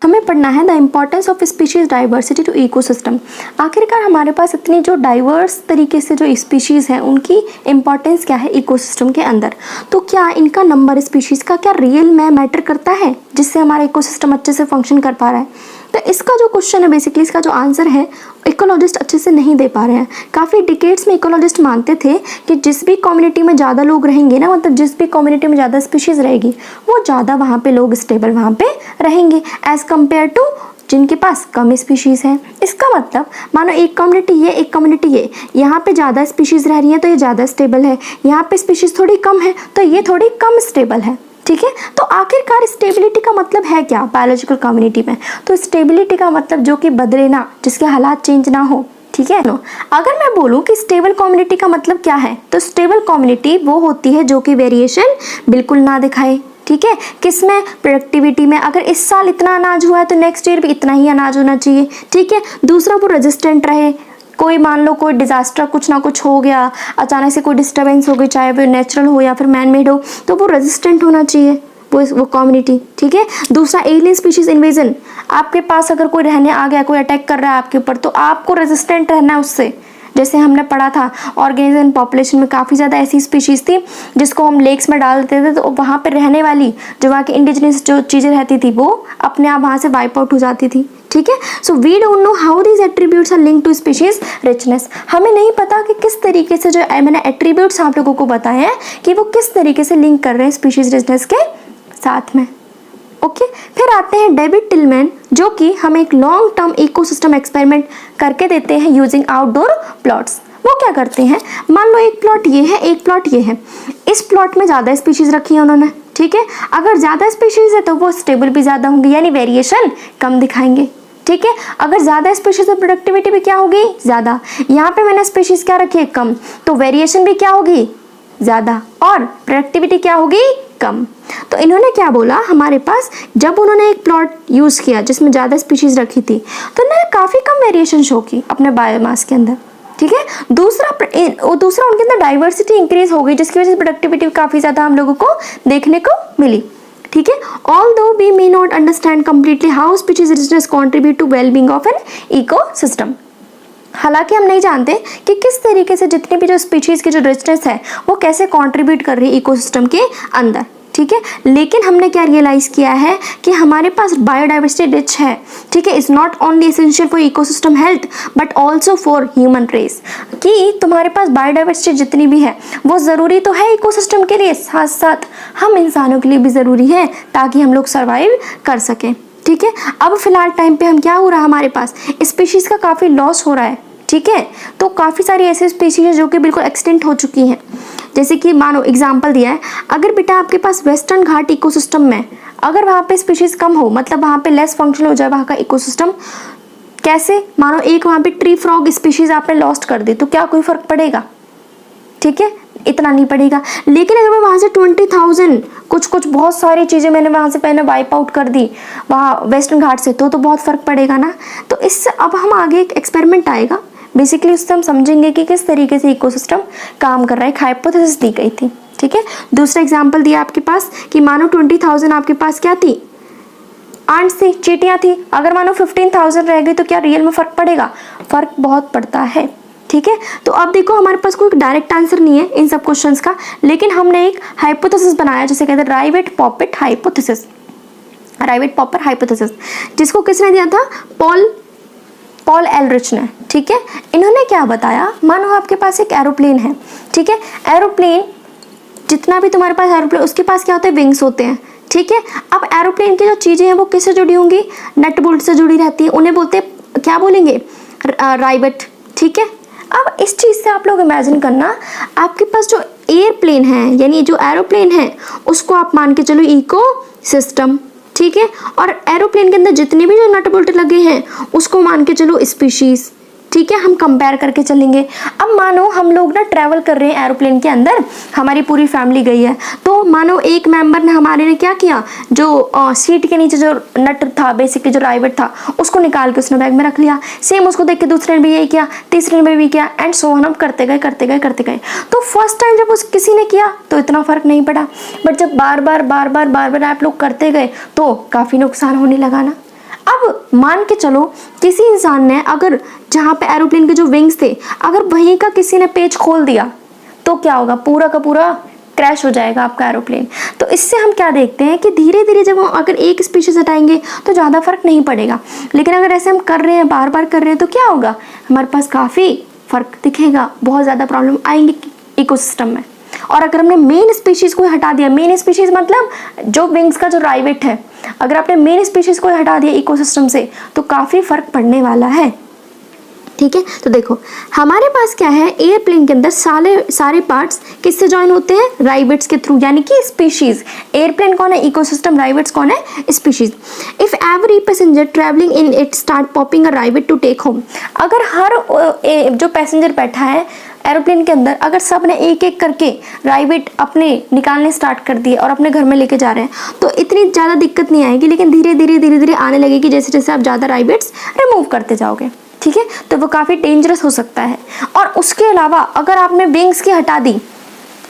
हमें पढ़ना है the importance of species diversity to ecosystem. आखिरकार हमारे पास इतनी जो डाइवर्स तरीके से जो स्पीशीज़ हैं उनकी इम्पॉर्टेंस क्या है इकोसिस्टम के अंदर। तो क्या इनका नंबर स्पीशीज़ का क्या रियल में मैटर करता है जिससे हमारा इकोसिस्टम अच्छे से फंक्शन कर पा रहा है। तो इसका जो क्वेश्चन है बेसिकली इसका जो आंसर है इकोलॉजिस्ट अच्छे से नहीं दे पा रहे हैं। काफ़ी डिकेड्स में इकोलॉजिस्ट मानते थे कि जिस भी कम्युनिटी में ज़्यादा लोग रहेंगे ना, मतलब जिस भी कम्युनिटी में ज़्यादा स्पीशीज़ रहेगी वो ज़्यादा वहाँ पे लोग स्टेबल वहाँ पे रहेंगे एज़ कम्पेयर टू जिनके पास कम स्पीशीज़ है। इसका मतलब मानो एक कम्युनिटी ये एक कम्युनिटी ये, यहाँ पे ज़्यादा स्पीशीज़ रह रही है तो ये ज़्यादा स्टेबल है, यहाँ पे स्पीशीज़ थोड़ी कम है तो ये थोड़ी कम स्टेबल है। ठीक है, तो आखिरकार स्टेबिलिटी का मतलब है क्या बायोलॉजिकल कम्युनिटी में। तो स्टेबिलिटी का मतलब जो कि बदले ना, जिसके हालात चेंज ना हो। ठीक है, अगर मैं बोलूँ कि स्टेबल कम्युनिटी का मतलब क्या है, तो स्टेबल कम्युनिटी वो होती है जो कि वेरिएशन बिल्कुल ना दिखाए। ठीक है, किसमें, प्रोडक्टिविटी में। अगर इस साल इतना अनाज हुआ है तो नेक्स्ट ईयर भी इतना ही अनाज होना चाहिए। ठीक है, दूसरा वो रेजिस्टेंट रहे, कोई मान लो कोई डिज़ास्टर कुछ ना कुछ हो गया, अचानक से कोई डिस्टर्बेंस हो गई, चाहे वो नेचुरल हो या फिर मैन मेड हो, तो वो रेजिस्टेंट होना चाहिए। वो कम्युनिटी, ठीक है। दूसरा एलियन स्पीशीज इन्वेजन, आपके पास अगर कोई रहने आ गया, कोई अटैक कर रहा है आपके ऊपर, तो आपको रेजिस्टेंट रहना है उससे। जैसे हमने पढ़ा था ऑर्गेनिज्म पॉपुलेशन में काफ़ी ज़्यादा ऐसी स्पीशीज़ थी जिसको हम लेक्स में डाल देते थे, तो वहाँ पर रहने वाली जो वहाँ की इंडिजिनस जो चीज़ें रहती थी वो अपने आप वहाँ से वाइप आउट हो जाती थी, ठीक है। So we don't know how these attributes are link to species richness. हमें नहीं पता कि किस तरीके से जो मैंने एट्रीब्यूट्स आप लोगों को बताए हैं कि वो किस तरीके से लिंक कर रहे हैं स्पीशीज रिचनेस के साथ में। ओके फिर आते हैं डेविड टिलमैन, जो कि हमें एक लॉन्ग टर्म इकोसिस्टम एक्सपेरिमेंट करके देते हैं यूजिंग आउटडोर प्लॉट्स। वो क्या करते हैं, मान लो एक प्लॉट ये है, एक प्लॉट ये है, इस प्लॉट में ज़्यादा स्पीशीज़ रखी है उन्होंने, ठीक है। अगर ज़्यादा स्पीशीज़ है तो वो स्टेबल भी ज़्यादा होंगे, यानी वेरिएशन कम दिखाएंगे, ठीक है। अगर ज़्यादा स्पीशीज़ तो प्रोडक्टिविटी भी क्या होगी, ज़्यादा। यहाँ पे मैंने स्पीशीज़ क्या रखी है, कम, तो वेरिएशन भी क्या होगी, ज़्यादा, और प्रोडक्टिविटी क्या होगी, कम। तो इन्होंने क्या बोला, हमारे पास जब उन्होंने एक प्लॉट यूज़ किया जिसमें ज़्यादा स्पीशीज़ रखी थी तो उन्होंने काफ़ी कम वेरिएशन शो की अपने बायोमास के अंदर, ठीक है। दूसरा उनके अंदर डाइवर्सिटी इंक्रीज हो गई, जिसकी वजह से प्रोडक्टिविटी काफ़ी ज़्यादा हम लोगों को देखने को मिली, ठीक है। Although we may not understand completely how species richness contribute to wellbeing of an ecosystem. हालांकि हम नहीं जानते कि किस तरीके से जितनी भी जो स्पीशीज़ की जो रिचनेस है वो कैसे कंट्रीब्यूट कर रही है इकोसिस्टम के अंदर, ठीक है। लेकिन हमने क्या रियलाइज़ किया है कि हमारे पास बायोडाइवर्सिटी रिच है, ठीक है। Is not only essential for ecosystem health but also for human race, कि तुम्हारे पास बायोडाइवर्सिटी जितनी भी है वो ज़रूरी तो है इकोसिस्टम के लिए, साथ साथ हम इंसानों के लिए भी ज़रूरी है ताकि हम लोग सर्वाइव कर सकें, ठीक है। अब फिलहाल टाइम पे हम क्या हो रहा है, हमारे पास स्पीशीज़ का काफ़ी लॉस हो रहा है, ठीक है। तो काफ़ी सारी ऐसी स्पीशीज़ है जो कि बिल्कुल एक्सटिंक्ट हो चुकी हैं। जैसे कि मानो एग्जांपल दिया है, अगर बेटा आपके पास वेस्टर्न घाट इकोसिस्टम में अगर वहाँ पे स्पीशीज़ कम हो, मतलब वहाँ पे लेस फंक्शनल हो जाए वहाँ का इकोसिस्टम, कैसे, मानो एक वहाँ पे ट्री फ्रॉग स्पीशीज़ आपने लॉस्ट कर दी तो क्या कोई फ़र्क पड़ेगा, ठीक है, इतना नहीं पड़ेगा। लेकिन अगर मैं वहाँ से 20,000 कुछ बहुत सारी चीज़ें मैंने वहाँ से पहले वाइप आउट कर दी वहाँ वेस्टर्न घाट से, तो बहुत फ़र्क पड़ेगा ना। तो इससे अब हम आगे एक एक्सपेरिमेंट आएगा, बेसिकली उससे हम समझेंगे कि किस तरीके से इकोसिस्टम काम कर रहा है। एक हाइपोथेसिस दी गई थी, ठीक है। दूसरा एग्जाम्पल दिया आपके पास कि मानो 20,000 आपके पास क्या थी, आंट्स थी, चींटियाँ थी। अगर मानो 15,000 रह गई तो क्या रियल में फ़र्क पड़ेगा, फ़र्क बहुत पड़ता है, ठीक है। तो अब देखो हमारे पास कोई डायरेक्ट आंसर नहीं है इन सब क्वेश्चंस का, लेकिन हमने एक हाइपोथेसिस बनाया जिसे कहते हैं राइवेट-पॉपेट हाइपोथेसिस, राइवेट-पॉपर हाइपोथेसिस, जिसको किसने दिया था, पॉल एलरिच ने, ठीक है। इन्होंने क्या बताया, मानो आपके पास एक एरोप्लेन है, ठीक है। एरोप्लेन, जितना भी तुम्हारे पास एरोप्लेन, उसके पास क्या होते हैं, विंग्स होते हैं, ठीक है। अब एरोप्लेन की जो चीज़ें हैं वो किससे जुड़ी होंगी, नट बोल्ट से जुड़ी रहती है, उन्हें बोलते हैं, क्या बोलेंगे, राइवेट, ठीक है। अब इस चीज़ से आप लोग इमेजिन करना, आपके पास जो एयरप्लेन है यानी जो एरोप्लेन है उसको आप मान के चलो इको सिस्टम, ठीक है। और एरोप्लेन के अंदर जितने भी जो नट बोल्ट लगे हैं उसको मान के चलो स्पीशीज़, ठीक है। हम कंपेयर करके चलेंगे। अब मानो हम लोग ना ट्रैवल कर रहे हैं एरोप्लेन के अंदर, हमारी पूरी फैमिली गई है, तो मानो एक मेंबर ने हमारे ने क्या किया, जो सीट के नीचे जो नट था, बेसिकली जो राइवेट था, उसको निकाल के उसने बैग में रख लिया। सेम उसको देख के दूसरे ने भी यही किया, तीसरे ने भी किया, एंड सो ऑन, हम करते गए। तो फर्स्ट टाइम जब उस किसी ने किया तो इतना फ़र्क नहीं पड़ा, बट जब बार बार आप लोग करते गए तो काफ़ी नुकसान होने लगा ना। अब मान के चलो किसी इंसान ने, अगर जहाँ पे एरोप्लेन के जो विंग्स थे, अगर वहीं का किसी ने पेज खोल दिया तो क्या होगा, पूरा का पूरा क्रैश हो जाएगा आपका एरोप्लेन। तो इससे हम क्या देखते हैं कि धीरे धीरे जब हम अगर एक स्पीशीज हटाएंगे तो ज़्यादा फर्क नहीं पड़ेगा, लेकिन अगर ऐसे हम कर रहे हैं, बार बार कर रहे हैं, तो क्या होगा, हमारे पास काफ़ी फ़र्क दिखेगा, बहुत ज़्यादा प्रॉब्लम आएंगी इकोसिस्टम में। और अगर हमने मेन स्पीशीज़ को हटा दिया, मेन स्पीशीज़ मतलब जो विंग्स का जो राइवेट है, अगर आपने मेन स्पीशीज़ को हटा दिया इकोसिस्टम से तो काफ़ी फ़र्क पड़ने वाला है, ठीक है। तो देखो हमारे पास क्या है, एयरप्लेन के अंदर सारे पार्ट्स किससे ज्वाइन होते हैं, राइवेट्स के थ्रू, यानी कि स्पीशीज़। एयरप्लेन कौन है, इकोसिस्टम, राइवेट्स कौन है, species. If every passenger travelling in it start popping a rivet to take home, अगर हर जो पैसेंजर बैठा है एरोप्लेन के अंदर, अगर सब ने एक एक करके राइवेट अपने निकालने स्टार्ट कर दिए और अपने घर में लेके जा रहे हैं, तो इतनी ज़्यादा दिक्कत नहीं आएगी, लेकिन धीरे धीरे आने लगेगी जैसे जैसे आप ज़्यादा राइवेट्स रिमूव करते जाओगे, ठीक है। तो वो काफ़ी डेंजरस हो सकता है। और उसके अलावा अगर आपने विंग्स की हटा दी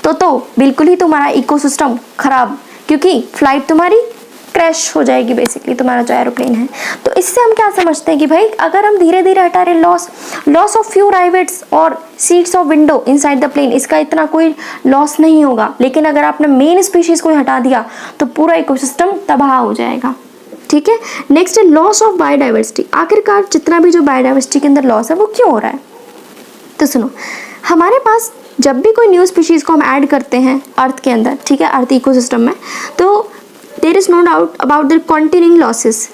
तो बिल्कुल ही तुम्हारा इकोसिस्टम खराब, क्योंकि फ्लाइट तुम्हारी क्रैश हो जाएगी बेसिकली, तुम्हारा जो एरोप्लेन है। तो इससे हम क्या समझते हैं कि भाई अगर हम धीरे धीरे हटा रहे लॉस ऑफ फ्यू राइवेट्स और seats of window inside the plane, इसका इतना कोई लॉस नहीं होगा। लेकिन अगर आपने मेन स्पीशीज को हटा दिया तो पूरा इकोसिस्टम तबाह हो जाएगा। ठीक है, नेक्स्ट है लॉस ऑफ बायोडाइवर्सिटी। आखिरकार जितना भी जो बायोडाइवर्सिटी के अंदर लॉस है वो क्यों हो रहा है? तो सुनो, हमारे पास जब भी कोई न्यू स्पीशीज को हम ऐड करते हैं अर्थ के अंदर, ठीक है, अर्थ इकोसिस्टम में, तो there is no doubt about the continuing losses.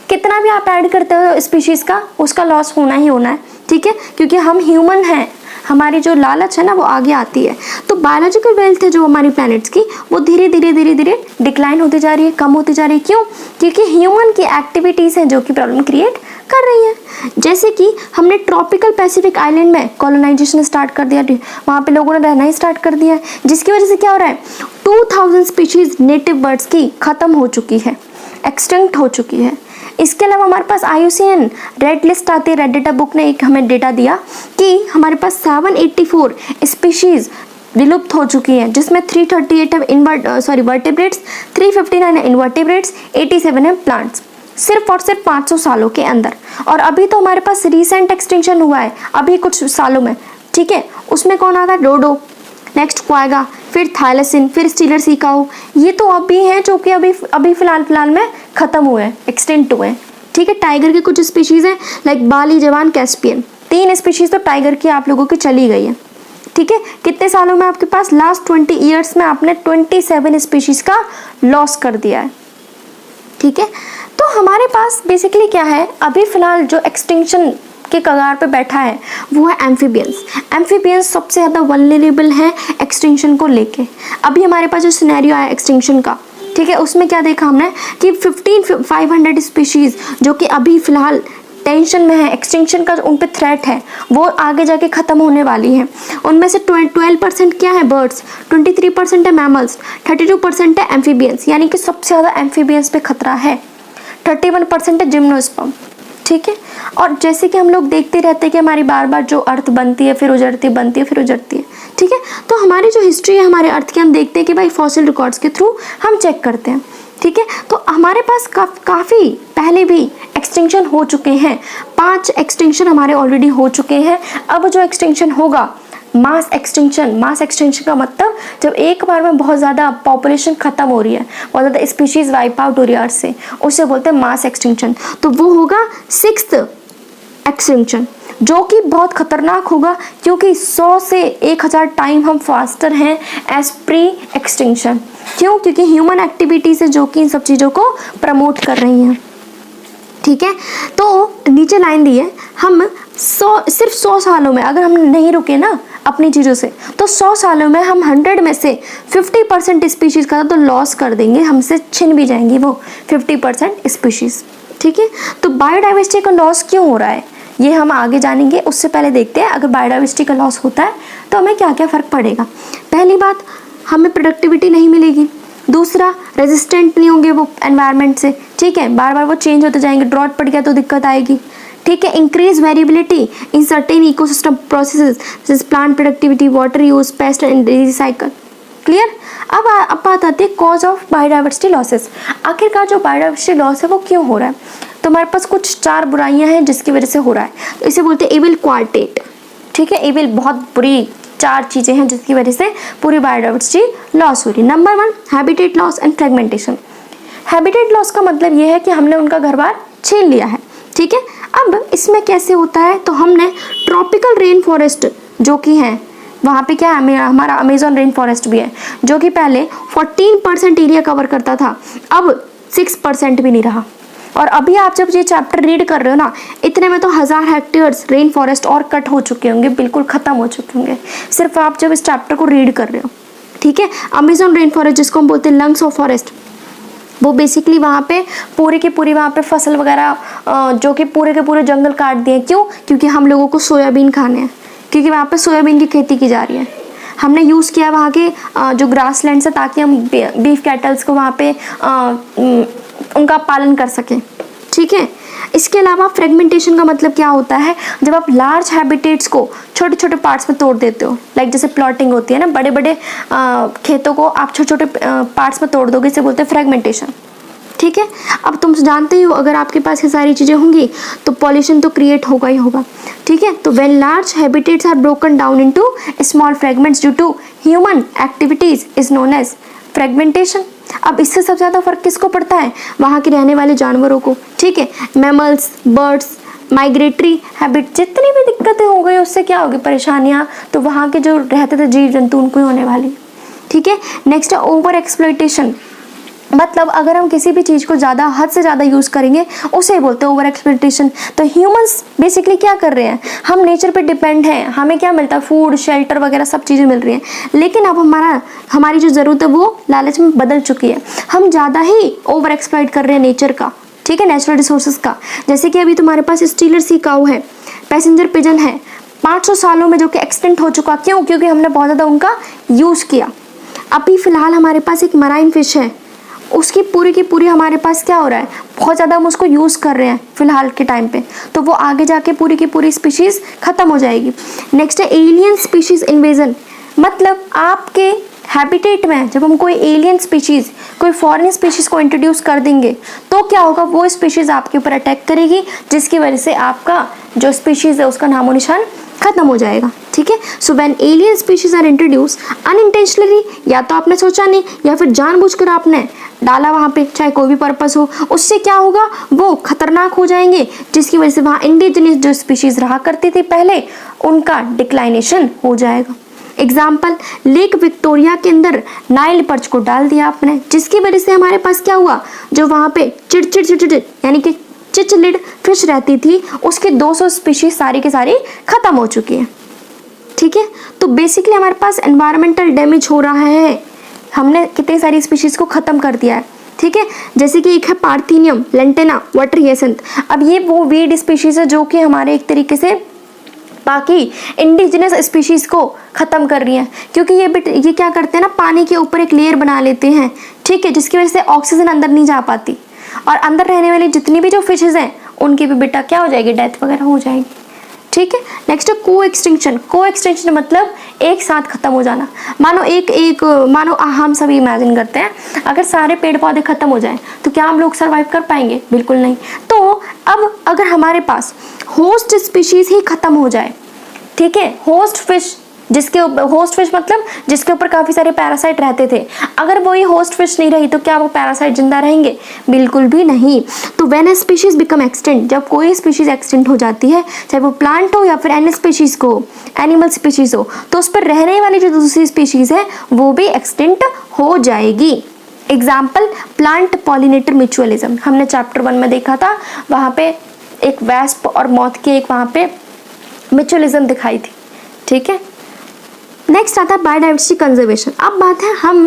कितना भी आप ऐड करते हो स्पीशीज का, उसका लॉस होना ही होना है। ठीक है, क्योंकि हम ह्यूमन हैं, हमारी जो लालच है ना वो आगे आती है। तो बायोलॉजिकल वेल्थ है जो हमारी प्लैनेट्स की, वो धीरे धीरे डिक्लाइन होती जा रही है, कम होती जा रही है। क्यों? क्योंकि ह्यूमन की एक्टिविटीज़ हैं जो कि प्रॉब्लम क्रिएट कर रही है। जैसे कि हमने ट्रॉपिकल पैसिफिक आइलैंड में कॉलोनाइजेशन स्टार्ट कर दिया, वहाँ पे लोगों ने रहना ही स्टार्ट कर दिया है, जिसकी वजह से क्या हो रहा है, 2000 स्पीशीज नेटिव बर्ड्स की ख़त्म हो चुकी है, एक्सटिंक्ट हो चुकी है। इसके अलावा हमारे पास IUCN रेड लिस्ट आती है, रेड डेटा बुक ने एक हमें डेटा दिया कि हमारे पास 784 स्पीशीज़ विलुप्त हो चुकी हैं, जिसमें 338 है वर्टेब्रेट्स, 359 है इनवर्टेब्रेट्स, 87 है प्लांट्स, सिर्फ और सिर्फ 500 सालों के अंदर। और अभी तो हमारे पास रिसेंट एक्सटिंक्शन हुआ है अभी कुछ सालों में, ठीक है, उसमें कौन आता है, डोडो, नेक्स्ट क्वागा, फिर थाइलेसिन, फिर स्टीलर सी काऊ। ये तो अभी हैं जो कि अभी फिलहाल में ख़त्म हुए हैं, एक्सटेंट हुए हैं। ठीक है, टाइगर की कुछ स्पीशीज़ हैं लाइक बाली, जवान, कैस्पियन, 3 स्पीशीज़ तो टाइगर की आप लोगों की चली गई है। ठीक है, कितने सालों में आपके पास, लास्ट 20 ईयर्स में आपने 27 स्पीशीज़ का लॉस कर दिया है। ठीक है, तो हमारे पास बेसिकली क्या है, अभी फ़िलहाल जो एक्सटिंक्शन के कगार पे बैठा है वो है एम्फीबियंस। एम्फीबियंस सबसे ज़्यादा वल्नरेबल है एक्सटिंक्शन को लेके। अभी हमारे पास जो सिनेरियो आया एक्सटिंक्शन का, ठीक है, उसमें क्या देखा हमने कि 1500 स्पीशीज़ जो कि अभी फ़िलहाल टेंशन में है, एक्सटिंक्शन का उन पे थ्रेट है, वो आगे जाके ख़त्म होने वाली है। उनमें से 12% क्या है, बर्ड्स, 23% है मैमल्स, 32% है एम्फीबियंस, यानी कि सबसे ज़्यादा एम्फीबियंस पे खतरा है, 31% है जिम्नोस्पर्म। ठीक है, और जैसे कि हम लोग देखते रहते हैं कि हमारी बार बार जो अर्थ बनती है फिर उजड़ती, बनती है फिर उजड़ती है। ठीक है, तो हमारी जो हिस्ट्री है हमारे अर्थ की, हम देखते हैं कि भाई फॉसिल रिकॉर्ड्स के थ्रू हम चेक करते हैं। ठीक है, तो हमारे पास काफ़ी पहले भी एक्सटिंक्शन हो चुके हैं, 5 एक्सटिंक्शन हमारे ऑलरेडी हो चुके हैं। अब जो एक्सटिंक्शन होगा मास एक्सटिंक्शन का मतलब जब एक बार में बहुत ज़्यादा पॉपुलेशन ख़त्म हो रही है, बहुत ज़्यादा स्पीशीज़ वाइप आउट हो रही है अर्थ से, उसे बोलते हैं मास एक्सटिंक्शन। तो वो होगा 6th एक्सटिंक्शन, जो कि बहुत ख़तरनाक होगा क्योंकि 100 से 1000 टाइम हम फास्टर हैं एज प्री एक्सटिंक्शन। क्यों? क्योंकि ह्यूमन एक्टिविटीज़ है जो कि इन सब चीज़ों को प्रमोट कर रही हैं। ठीक है, तो नीचे लाइन दी है, हम सिर्फ 100 सालों में अगर हम नहीं रुके ना अपनी चीज़ों से, तो 100 सालों में हम 100 में से 50% स्पीशीज़ का तो लॉस कर देंगे, हमसे छिन भी जाएंगी वो 50% स्पीशीज़। ठीक है, तो बायोडाइवर्सिटी का लॉस क्यों हो रहा है ये हम आगे जानेंगे। उससे पहले देखते हैं अगर बायोडाइवर्सिटी का लॉस होता है तो हमें क्या क्या फ़र्क पड़ेगा। पहली बात, हमें प्रोडक्टिविटी नहीं मिलेगी। दूसरा, रेजिस्टेंट नहीं होंगे वो एनवायरनमेंट से। ठीक है, बार बार वो चेंज होते जाएंगे, ड्रॉट पड़ गया तो दिक्कत आएगी। ठीक है, increase variability in certain ecosystem processes जैसे plant productivity, water use, pest and disease cycle. Clear. अब बात आती है कॉज ऑफ बायोडाइवर्सिटी लॉसेस। आखिरकार जो बायोडाइवर्सिटी लॉस है वो क्यों हो रहा है, तो हमारे पास कुछ 4 बुराइयां हैं जिसकी वजह से हो रहा है। तो इसे बोलते हैं एविल क्वार्टेट। ठीक है, एविल बहुत बुरी 4 चीज़ें हैं जिसकी वजह से पूरी बायोडाइवर्सिटी लॉस हो रही है। Number 1, habitat loss and fragmentation. Habitat loss का मतलब ये है कि हमने उनका घर बार छीन लिया है। ठीक है, अब इसमें कैसे होता है, तो हमने ट्रॉपिकल रेन फॉरेस्ट जो कि हैं वहाँ पे क्या है, हमारा अमेजोन रेन फॉरेस्ट भी है जो कि पहले 14% एरिया कवर करता था, अब 6% भी नहीं रहा। और अभी आप जब ये चैप्टर रीड कर रहे हो ना, इतने में तो 1000 हेक्टेयर्स रेन फॉरेस्ट और कट हो चुके होंगे, बिल्कुल ख़त्म हो चुके होंगे, सिर्फ आप जब इस चैप्टर को रीड कर रहे हो। ठीक है, अमेजोन रेन फॉरेस्ट जिसको हम बोलते हैं लंग्स ऑफ फॉरेस्ट, वो बेसिकली वहाँ पे पूरी की पूरी वहाँ पे फसल वगैरह जो कि पूरे के पूरे जंगल काट दिए। क्यों? क्योंकि हम लोगों को सोयाबीन खाने हैं, क्योंकि वहाँ पे सोयाबीन की खेती की जा रही है। हमने यूज़ किया वहाँ के जो ग्रास लैंड है ताकि हम बीफ कैटल्स को वहाँ पे उनका पालन कर सकें। ठीक है, इसके अलावा फ्रेगमेंटेशन का मतलब क्या होता है, जब आप लार्ज हैबिटेट्स को छोटे छोटे पार्ट्स में तोड़ देते हो, लाइक जैसे प्लॉटिंग होती है ना, बड़े बड़े खेतों को आप छोटे छोटे पार्ट्स में तोड़ दोगे, इसे बोलते हैं फ्रेगमेंटेशन। ठीक है, अब तुम जानते ही हो अगर आपके पास ये सारी चीज़ें होंगी तो पॉल्यूशन तो क्रिएट होगा ही होगा। ठीक है, तो when large habitats are broken down into small fragments due to human activities is known as fragmentation. अब इससे सबसे ज़्यादा फर्क किसको पड़ता है, वहाँ के रहने वाले जानवरों को। ठीक है, मैमल्स, बर्ड्स, माइग्रेटरी हैबिट, जितनी भी दिक्कतें हो गई उससे क्या होगी परेशानियाँ, तो वहाँ के जो रहते थे जीव जंतु उनको ही होने वाली। ठीक है, नेक्स्ट है ओवर एक्सप्लॉइटेशन। मतलब अगर हम किसी भी चीज़ को ज़्यादा हद से ज़्यादा यूज़ करेंगे उसे बोलते हैं ओवर एक्सप्लॉइटेशन। तो ह्यूमंस बेसिकली क्या कर रहे हैं, हम नेचर पे डिपेंड हैं, हमें क्या मिलता है, फूड, शेल्टर वगैरह सब चीज़ें मिल रही हैं, लेकिन अब हमारी जो ज़रूरत है वो लालच में बदल चुकी है, हम ज़्यादा ही ओवर एक्सप्लॉइट कर रहे हैं नेचर का। ठीक है, नेचुरल रिसोर्सेज का। जैसे कि अभी तुम्हारे पास स्टीलर सी काऊ है, पैसेंजर पिजन है, 500 सालों में जो कि एक्सटेंट हो चुका। क्यों? क्योंकि हमने बहुत ज़्यादा उनका यूज़ किया। अभी फ़िलहाल हमारे पास एक मराइन फिश है, उसकी पूरी की पूरी हमारे पास क्या हो रहा है, बहुत ज़्यादा हम उसको यूज़ कर रहे हैं फ़िलहाल के टाइम पे, तो वो आगे जाके पूरी की पूरी स्पीशीज़ ख़त्म हो जाएगी। नेक्स्ट है एलियन स्पीशीज़ इन्वेजन। मतलब आपके हैबिटेट में जब हम कोई एलियन स्पीशीज़, कोई फॉरेन स्पीशीज़ को इंट्रोड्यूस कर देंगे तो क्या होगा, वो स्पीशीज़ आपके ऊपर अटैक करेगी, जिसकी वजह से आपका जो स्पीशीज़ है उसका नामो निशान खत्म हो जाएगा। ठीक है, so when alien species are introduce unintentionally, या तो आपने सोचा नहीं या फिर जानबूझकर आपने डाला वहाँ पे, चाहे कोई भी पर्पस हो, उससे क्या होगा, वो खतरनाक हो जाएंगे, जिसकी वजह से वहाँ इंडिजिनियस जो स्पीशीज रहा करती थी पहले उनका डिक्लाइनेशन हो जाएगा। एग्जाम्पल, लेक विक्टोरिया के अंदर नाइल पर्च को डाल दिया आपने, जिसकी वजह से हमारे पास क्या हुआ, जो वहाँ पे चिड़चिड़ यानी कि चिचलिड फिश रहती थी उसके 200 स्पीशीज सारी की सारी खत्म हो चुकी है। ठीक है, तो बेसिकली हमारे पास एनवायरमेंटल डैमेज हो रहा है, हमने कितनी सारी स्पीशीज को खत्म कर दिया है। ठीक है, जैसे कि एक है पार्थेनियम लेंटेना वाटर हियासिंथ। अब ये वो वीड स्पीशीज है जो कि हमारे एक तरीके से बाकी इंडिजिनस स्पीशीज को खत्म कर रही हैं, क्योंकि ये क्या करते हैं ना, पानी के ऊपर एक लेयर बना लेते हैं। ठीक है, जिसकी वजह से ऑक्सीजन अंदर नहीं जा पाती और अंदर रहने वाली जितनी भी जो फिशेज हैं उनकी भी बेटा क्या हो जाएगी, डेथ वगैरह हो जाएगी। ठीक है, नेक्स्ट है को एक्सटिंक्शन। को एक्सटिंक्शन मतलब एक साथ खत्म हो जाना। मानो हम सभी इमेजिन करते हैं अगर सारे पेड़ पौधे खत्म हो जाएं तो क्या हम लोग सर्वाइव कर पाएंगे? बिल्कुल नहीं। तो अब अगर हमारे पास होस्ट स्पीशीज ही खत्म हो जाए, ठीक है, होस्ट फिश मतलब जिसके ऊपर काफ़ी सारे पैरासाइट रहते थे, अगर वही होस्ट फिश नहीं रही तो क्या वो पैरासाइट जिंदा रहेंगे? बिल्कुल भी नहीं। तो when A species become extinct, जब कोई स्पीशीज एक्सटिंक्ट हो जाती है, चाहे वो प्लांट हो या फिर एनी स्पीशीज को, एनिमल स्पीशीज हो, तो उस पर रहने वाली जो दूसरी स्पीशीज है वो भी एक्सटिंक्ट हो जाएगी। एग्जाम्पल, प्लांट पॉलिनेटर म्यूचुअलिज्म, हमने चैप्टर 1 में देखा था, वहाँ पे एक वैस्प और मॉथ की एक वहाँ पे म्यूचुअलिज्म दिखाई थी। ठीक है, नेक्स्ट आता है बायोडाइवर्सिटी कंजर्वेशन। अब बात है हम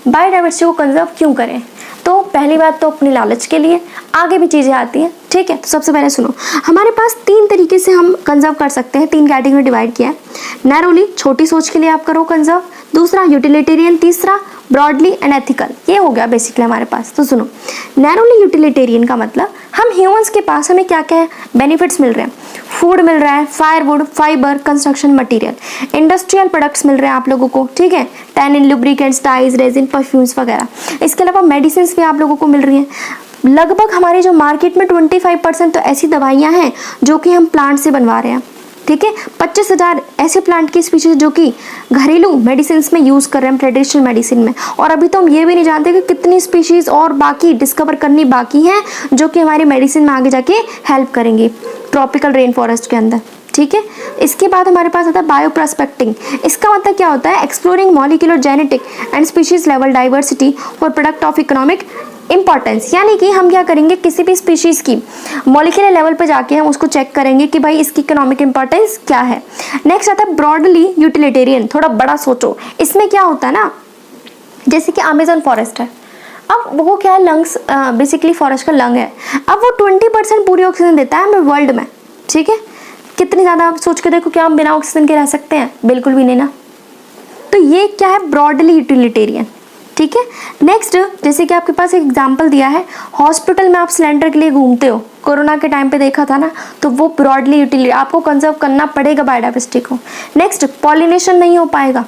बायोडाइवर्सिटी को कंजर्व क्यों करें। तो पहली बात तो अपनी लालच के लिए, आगे भी चीज़ें आती हैं। ठीक है, तो सबसे पहले सुनो, हमारे पास 3 तरीके से हम कंजर्व कर सकते हैं, 3 कैटेगरी डिवाइड किया है। नैरोली, छोटी सोच के लिए आप करो कंजर्व, दूसरा यूटिलिटेरियन, तीसरा ब्रॉडली एंड एथिकल। ये हो गया बेसिकली हमारे पास। तो सुनो, नैरोली यूटिलिटेरियन का मतलब हम ह्यूमंस के पास हमें क्या क्या है, बेनिफिट्स मिल रहे हैं, फूड मिल रहा है, firewood, fibre, construction material, industrial products मिल रहे हैं आप लोगों को। ठीक है, tannin, lubricants, dyes, resin, perfumes वगैरह। इसके अलावा मेडिसिन भी आप लोगों को मिल रही हैं। लगभग हमारी जो मार्केट में 25% तो ऐसी दवाइयाँ हैं जो कि हम प्लांट से बनवा रहे हैं। ठीक है, 25,000 ऐसे प्लांट की स्पीशीज जो कि घरेलू मेडिसिन में यूज़ कर रहे हैं, ट्रेडिशनल मेडिसिन में। और अभी तो हम ये भी नहीं जानते कि कितनी स्पीशीज और बाकी डिस्कवर करनी बाकी हैं जो कि हमारी मेडिसिन में आगे जाके हेल्प करेंगी ट्रॉपिकल रेन फॉरेस्ट के अंदर। ठीक है, इसके बाद हमारे पास आता है बायो प्रोस्पेक्टिंग। इसका मतलब क्या होता है, exploring molecular genetic and species level diversity for product of economic importance. यानी कि हम क्या करेंगे, किसी भी स्पीशीज़ की मॉलिक्यूलर लेवल पर जाके हम उसको चेक करेंगे कि भाई इसकी इकोनॉमिक इंपॉर्टेंस क्या है। नेक्स्ट आता है ब्रॉडली यूटिलिटेरियन। थोड़ा बड़ा सोचो, इसमें क्या होता है ना, जैसे कि अमेजन फॉरेस्ट है, अब वो क्या है, लंग्स बेसिकली फॉरेस्ट का लंग है। अब वो 20% पूरी ऑक्सीजन देता है हमें वर्ल्ड में। ठीक है, कितनी ज़्यादा आप सोच के देखो, क्या हम बिना ऑक्सीजन के रह सकते हैं? बिल्कुल भी नहीं ना। तो ये क्या है, ब्रॉडली यूटिलिटेरियन। ठीक है। नेक्स्ट, जैसे कि आपके पास एक एग्जांपल दिया है, हॉस्पिटल में आप सिलेंडर के लिए घूमते हो, कोरोना के टाइम पे देखा था ना, तो वो ब्रॉडली यूटिलिटी आपको कंजर्व करना पड़ेगा बायोडाइवर्सिटी को। नेक्स्ट, पॉलिनेशन नहीं हो पाएगा,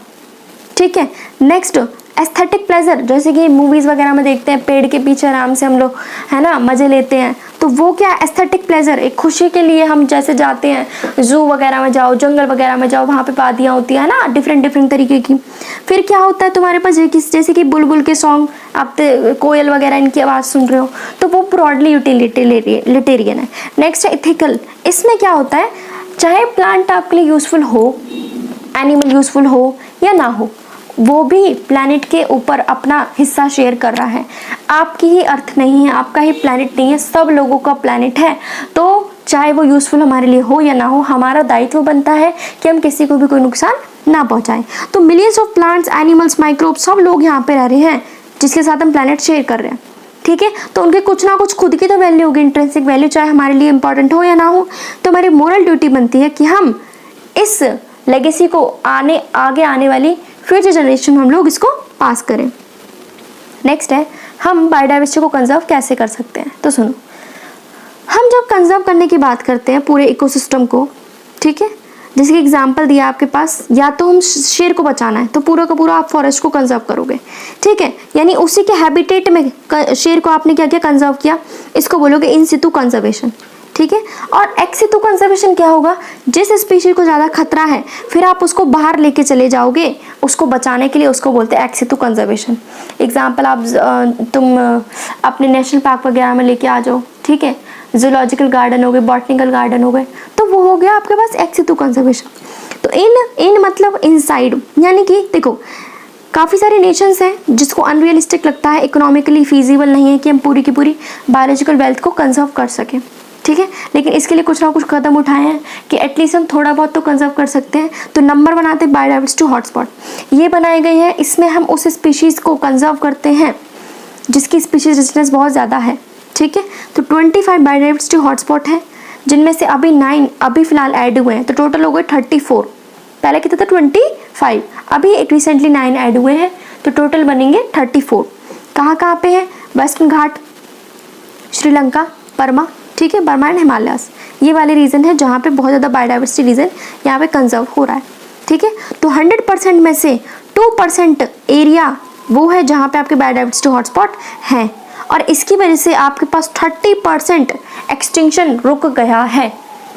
ठीक है। नेक्स्ट, एस्थेटिक प्लेजर, जैसे कि मूवीज़ वगैरह में देखते हैं पेड़ के पीछे आराम से हम लोग है ना मज़े लेते हैं, तो वो क्या एस्थेटिक प्लेजर, एक खुशी के लिए हम जैसे जाते हैं जू वगैरह में जाओ, जंगल वगैरह में जाओ, वहाँ पे वादियाँ होती है ना डिफरेंट डिफरेंट तरीके की। फिर क्या होता है तुम्हारे पास जैसे कि बुलबुल के सॉन्ग, आप कोयल वगैरह इनकी आवाज़ सुन रहे हो, तो वो ब्रॉडली यूटिलिटेरियन है। नेक्स्ट है इथिकल, इसमें क्या होता है, चाहे प्लांट आपके लिए यूज़फुल हो, एनिमल यूज़फुल हो या ना हो, वो भी प्लैनेट के ऊपर अपना हिस्सा शेयर कर रहा है। आपकी ही अर्थ नहीं है, आपका ही प्लैनेट नहीं है, सब लोगों का प्लैनेट है। तो चाहे वो यूज़फुल हमारे लिए हो या ना हो, हमारा दायित्व बनता है कि हम किसी को भी कोई नुकसान ना पहुंचाएं। तो millions of plants, animals, microbes, सब लोग यहाँ पे रह रहे हैं जिसके साथ हम प्लैनेट शेयर कर रहे हैं, ठीक है। तो उनके कुछ ना कुछ खुद की तो वैल्यू होगी, इंट्रिंसिक वैल्यू, चाहे हमारे लिए इंपॉर्टेंट हो या ना हो। तो हमारी मोरल ड्यूटी बनती है कि हम इस लेगेसी को आगे आने वाली फ्यूचर जनरेशन में हम लोग इसको पास करें। नेक्स्ट है, हम बायोडाइवर्सिटी को कंजर्व कैसे कर सकते हैं। तो सुनो, हम जब कंजर्व करने की बात करते हैं पूरे इकोसिस्टम को, ठीक है, जैसे कि एग्जांपल दिया आपके पास, या तो हम शेर को बचाना है तो पूरा का पूरा आप फॉरेस्ट को कंजर्व करोगे, ठीक है, यानी उसी के हैबिटेट में शेर को आपने क्या किया, कंजर्व किया, इसको बोलोगे इन सितु कंजर्वेशन, ठीक है। और एक्स सितु कंजर्वेशन क्या होगा, जिस स्पीशीज को ज़्यादा खतरा है फिर आप उसको बाहर लेके चले जाओगे उसको बचाने के लिए, उसको बोलते हैं एक्स सितु कंजर्वेशन। एग्जाम्पल, आप तुम अपने नेशनल पार्क वगैरह में लेके आ जाओ, ठीक है, जूलॉजिकल गार्डन हो गए, बॉटनिकल गार्डन हो गए, तो वो हो गया आपके पास एक्स सितु कंजर्वेशन। तो इन मतलब इनसाइड, यानी कि देखो काफ़ी सारे नेशंस हैं जिसको अनरियलिस्टिक लगता है, इकोनॉमिकली फीजिबल नहीं है कि हम पूरी की पूरी बायोलॉजिकल वेल्थ को कंजर्व कर सकें, ठीक है, लेकिन इसके लिए कुछ ना कुछ कदम उठाए हैं कि एटलीस्ट हम थोड़ा बहुत तो कंजर्व कर सकते हैं। तो नंबर बनाते हैं बायोडाइवर्सिटी हॉटस्पॉट, ये बनाए गए हैं, इसमें हम उस स्पीशीज़ को कंजर्व करते हैं जिसकी स्पीशीज रिचनेस बहुत ज़्यादा है, ठीक है। तो 25 बायोडाइवर्सिटी हॉटस्पॉट हैं, जिनमें से अभी 9 अभी फ़िलहाल ऐड हुए हैं, तो टोटल हो गए 34। पहले कितना था 25, अभी रिसेंटली 9 ऐड हुए हैं, तो टोटल बनेंगे 34। कहाँ पे हैं, वेस्टर्न घाट, श्रीलंका, बर्मा, ठीक है, बर्मा एंड हिमालयास, ये वाले रीजन है जहाँ पे बहुत ज़्यादा बायोडाइवर्सिटी रीजन यहाँ पे कंजर्व हो रहा है, ठीक है। तो 100% में से 2% एरिया वो है जहाँ पे आपके बायोडाइवर्सिटी हॉटस्पॉट हैं, और इसकी वजह से आपके पास 30% एक्सटिंक्शन रुक गया है।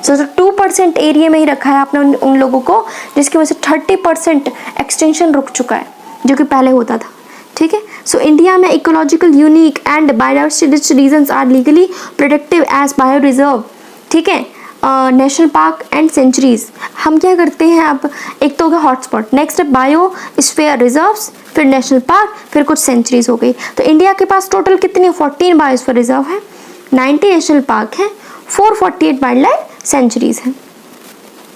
तो 2% एरिया में ही रखा है आपने उन लोगों को, जिसकी वजह से 30% एक्सटिंक्शन रुक चुका है जो कि पहले होता था, ठीक है। सो इंडिया में ecological unique and biodiversity regions are legally protective as bio reserve, ठीक है, नेशनल पार्क एंड सेंचुरीज। हम क्या करते हैं अब, एक तो हो गया हॉटस्पॉट, नेक्स्ट है बायो स्फीयर रिजर्व्स, फिर नेशनल पार्क, फिर कुछ सेंचुरीज हो गई। तो इंडिया के पास टोटल कितनी 14 बायोस्फीयर रिजर्व है, 90 नेशनल पार्क है, 448 वाइल्ड लाइफ सेंचुरीज हैं,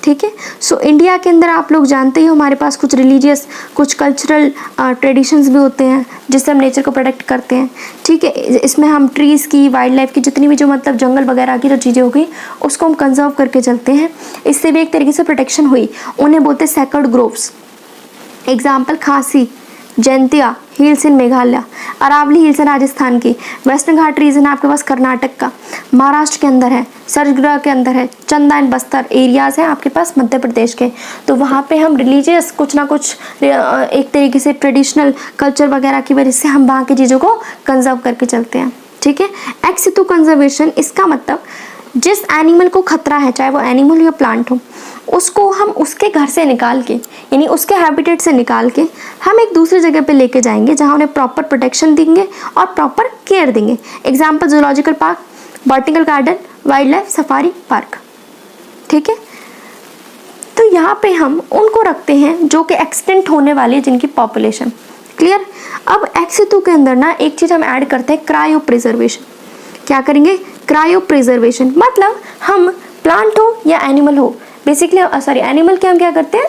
ठीक है। सो इंडिया के अंदर आप लोग जानते ही हो हमारे पास कुछ रिलीजियस, कुछ कल्चरल ट्रेडिशंस भी होते हैं जिससे हम नेचर को प्रोटेक्ट करते हैं, ठीक है। इसमें हम ट्रीज़ की, वाइल्ड लाइफ की, जितनी भी जो मतलब जंगल वगैरह की जो चीज़ें हो गई उसको हम कंजर्व करके चलते हैं, इससे भी एक तरीके से प्रोटेक्शन हुई। उन्हें बोलते हैं सेक्रेड ग्रोव्स। एग्जाम्पल, खासी, जैंतिया हिल्स इन मेघालय, अरावली हिल्स है राजस्थान की, वेस्टर्न घाट रीजन है आपके पास कर्नाटक का, महाराष्ट्र के अंदर है, सरगुजा के अंदर है, चंदा एंड बस्तर एरियाज़ हैं आपके पास मध्य प्रदेश के। तो वहाँ पे हम रिलीजियस कुछ ना कुछ एक तरीके से ट्रेडिशनल कल्चर वगैरह की वजह से हम वहाँ की चीज़ों को कंजर्व करके चलते हैं, ठीक है। एक्स सितु कंजर्वेशन, इसका मतलब जिस एनिमल को खतरा है, चाहे वो एनिमल या प्लांट हो, उसको हम उसके घर से निकाल के, यानी उसके हैबिटेट से निकाल के हम एक दूसरी जगह पे लेके जाएंगे जहाँ उन्हें प्रॉपर प्रोटेक्शन देंगे और प्रॉपर केयर देंगे। Example, zoological park, botanical garden, wild life safari park, ठीक है। तो यहाँ पे हम उनको रखते हैं जो कि एक्सटेंट होने वाली है, जिनकी पॉपुलेशन, क्लियर। अब एक्स सितु के अंदर ना एक चीज़ हम ऐड करते हैं, क्रायो प्रिजर्वेशन। क्या करेंगे, क्रायो प्रिजर्वेशन, मतलब हम प्लांट हो या एनिमल हो, बेसिकली एनिमल के हम क्या करते हैं,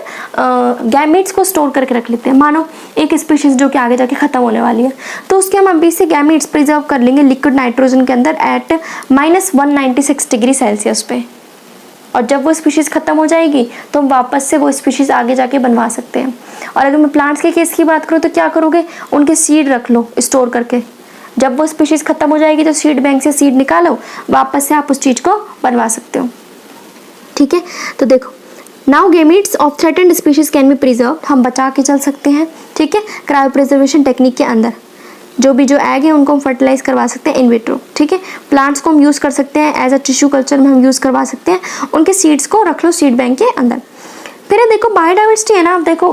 गैमेट्स को स्टोर करके रख लेते हैं। मानो एक स्पीशीज जो कि आगे जाके ख़त्म होने वाली है, तो उसके हम अभी से गैमेट्स प्रिजर्व कर लेंगे लिक्विड नाइट्रोजन के अंदर एट -196 डिग्री सेल्सियस पे, और जब वो स्पीशीज़ ख़त्म हो जाएगी तो हम वापस से वो स्पीशीज़ आगे जाके बनवा सकते हैं। और अगर मैं प्लांट्स के केस की बात करूँ तो क्या करोगे, उनके सीड रख लो स्टोर करके, जब वो स्पीशीज़ ख़त्म हो जाएगी तो सीड बैंक से सीड निकालो, वापस से आप उस चीज़ को बनवा सकते हो। ठीक है, तो देखो now gametes of threatened species can be preserve, हम बचा के चल सकते हैं। ठीक है, क्रायो प्रिजर्वेशन टेक्निक के अंदर जो एग है उनको हम फर्टिलाइज करवा सकते हैं इन विट्रो। ठीक है, प्लांट्स को हम यूज़ कर सकते हैं एज अ टिश्यू कल्चर में हम यूज़ करवा सकते हैं, उनके सीड्स को रख लो सीड बैंक के अंदर। फिर देखो बायोडाइवर्सिटी है ना, आप देखो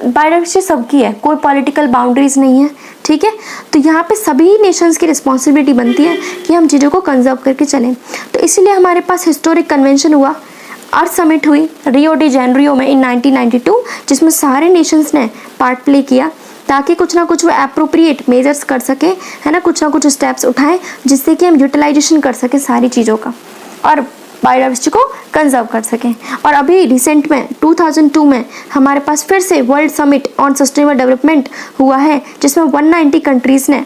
बायोडाइवर्सिटी सबकी है, कोई पॉलिटिकल बाउंड्रीज नहीं है। ठीक है, तो यहाँ पे सभी नेशंस की रिस्पॉन्सिबिलिटी बनती है कि हम चीज़ों को कंजर्व करके चलें। तो इसीलिए हमारे पास हिस्टोरिक कन्वेंशन हुआ, अर्थ समिट हुई रियो डी जेनेरियो में इन 1992, जिसमें सारे नेशंस ने पार्ट प्ले किया ताकि कुछ ना कुछ वो एप्रोप्रिएट मेजर्स कर सके, है ना, कुछ ना कुछ स्टेप्स उठाएं जिससे कि हम यूटिलाइजेशन कर सकें सारी चीज़ों का और बायोडाइवर्सिटी को कंजर्व कर सकें। और अभी रिसेंट में 2002 में हमारे पास फिर से world summit on sustainable development हुआ है, जिसमें 190 कंट्रीज़ ने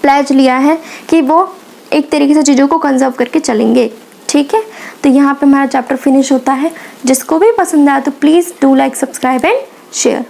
प्लेज लिया है कि वो एक तरीके से चीज़ों को कंजर्व करके चलेंगे। ठीक है, तो यहाँ पे हमारा चैप्टर फिनिश होता है। जिसको भी पसंद आया तो please do like, subscribe and share.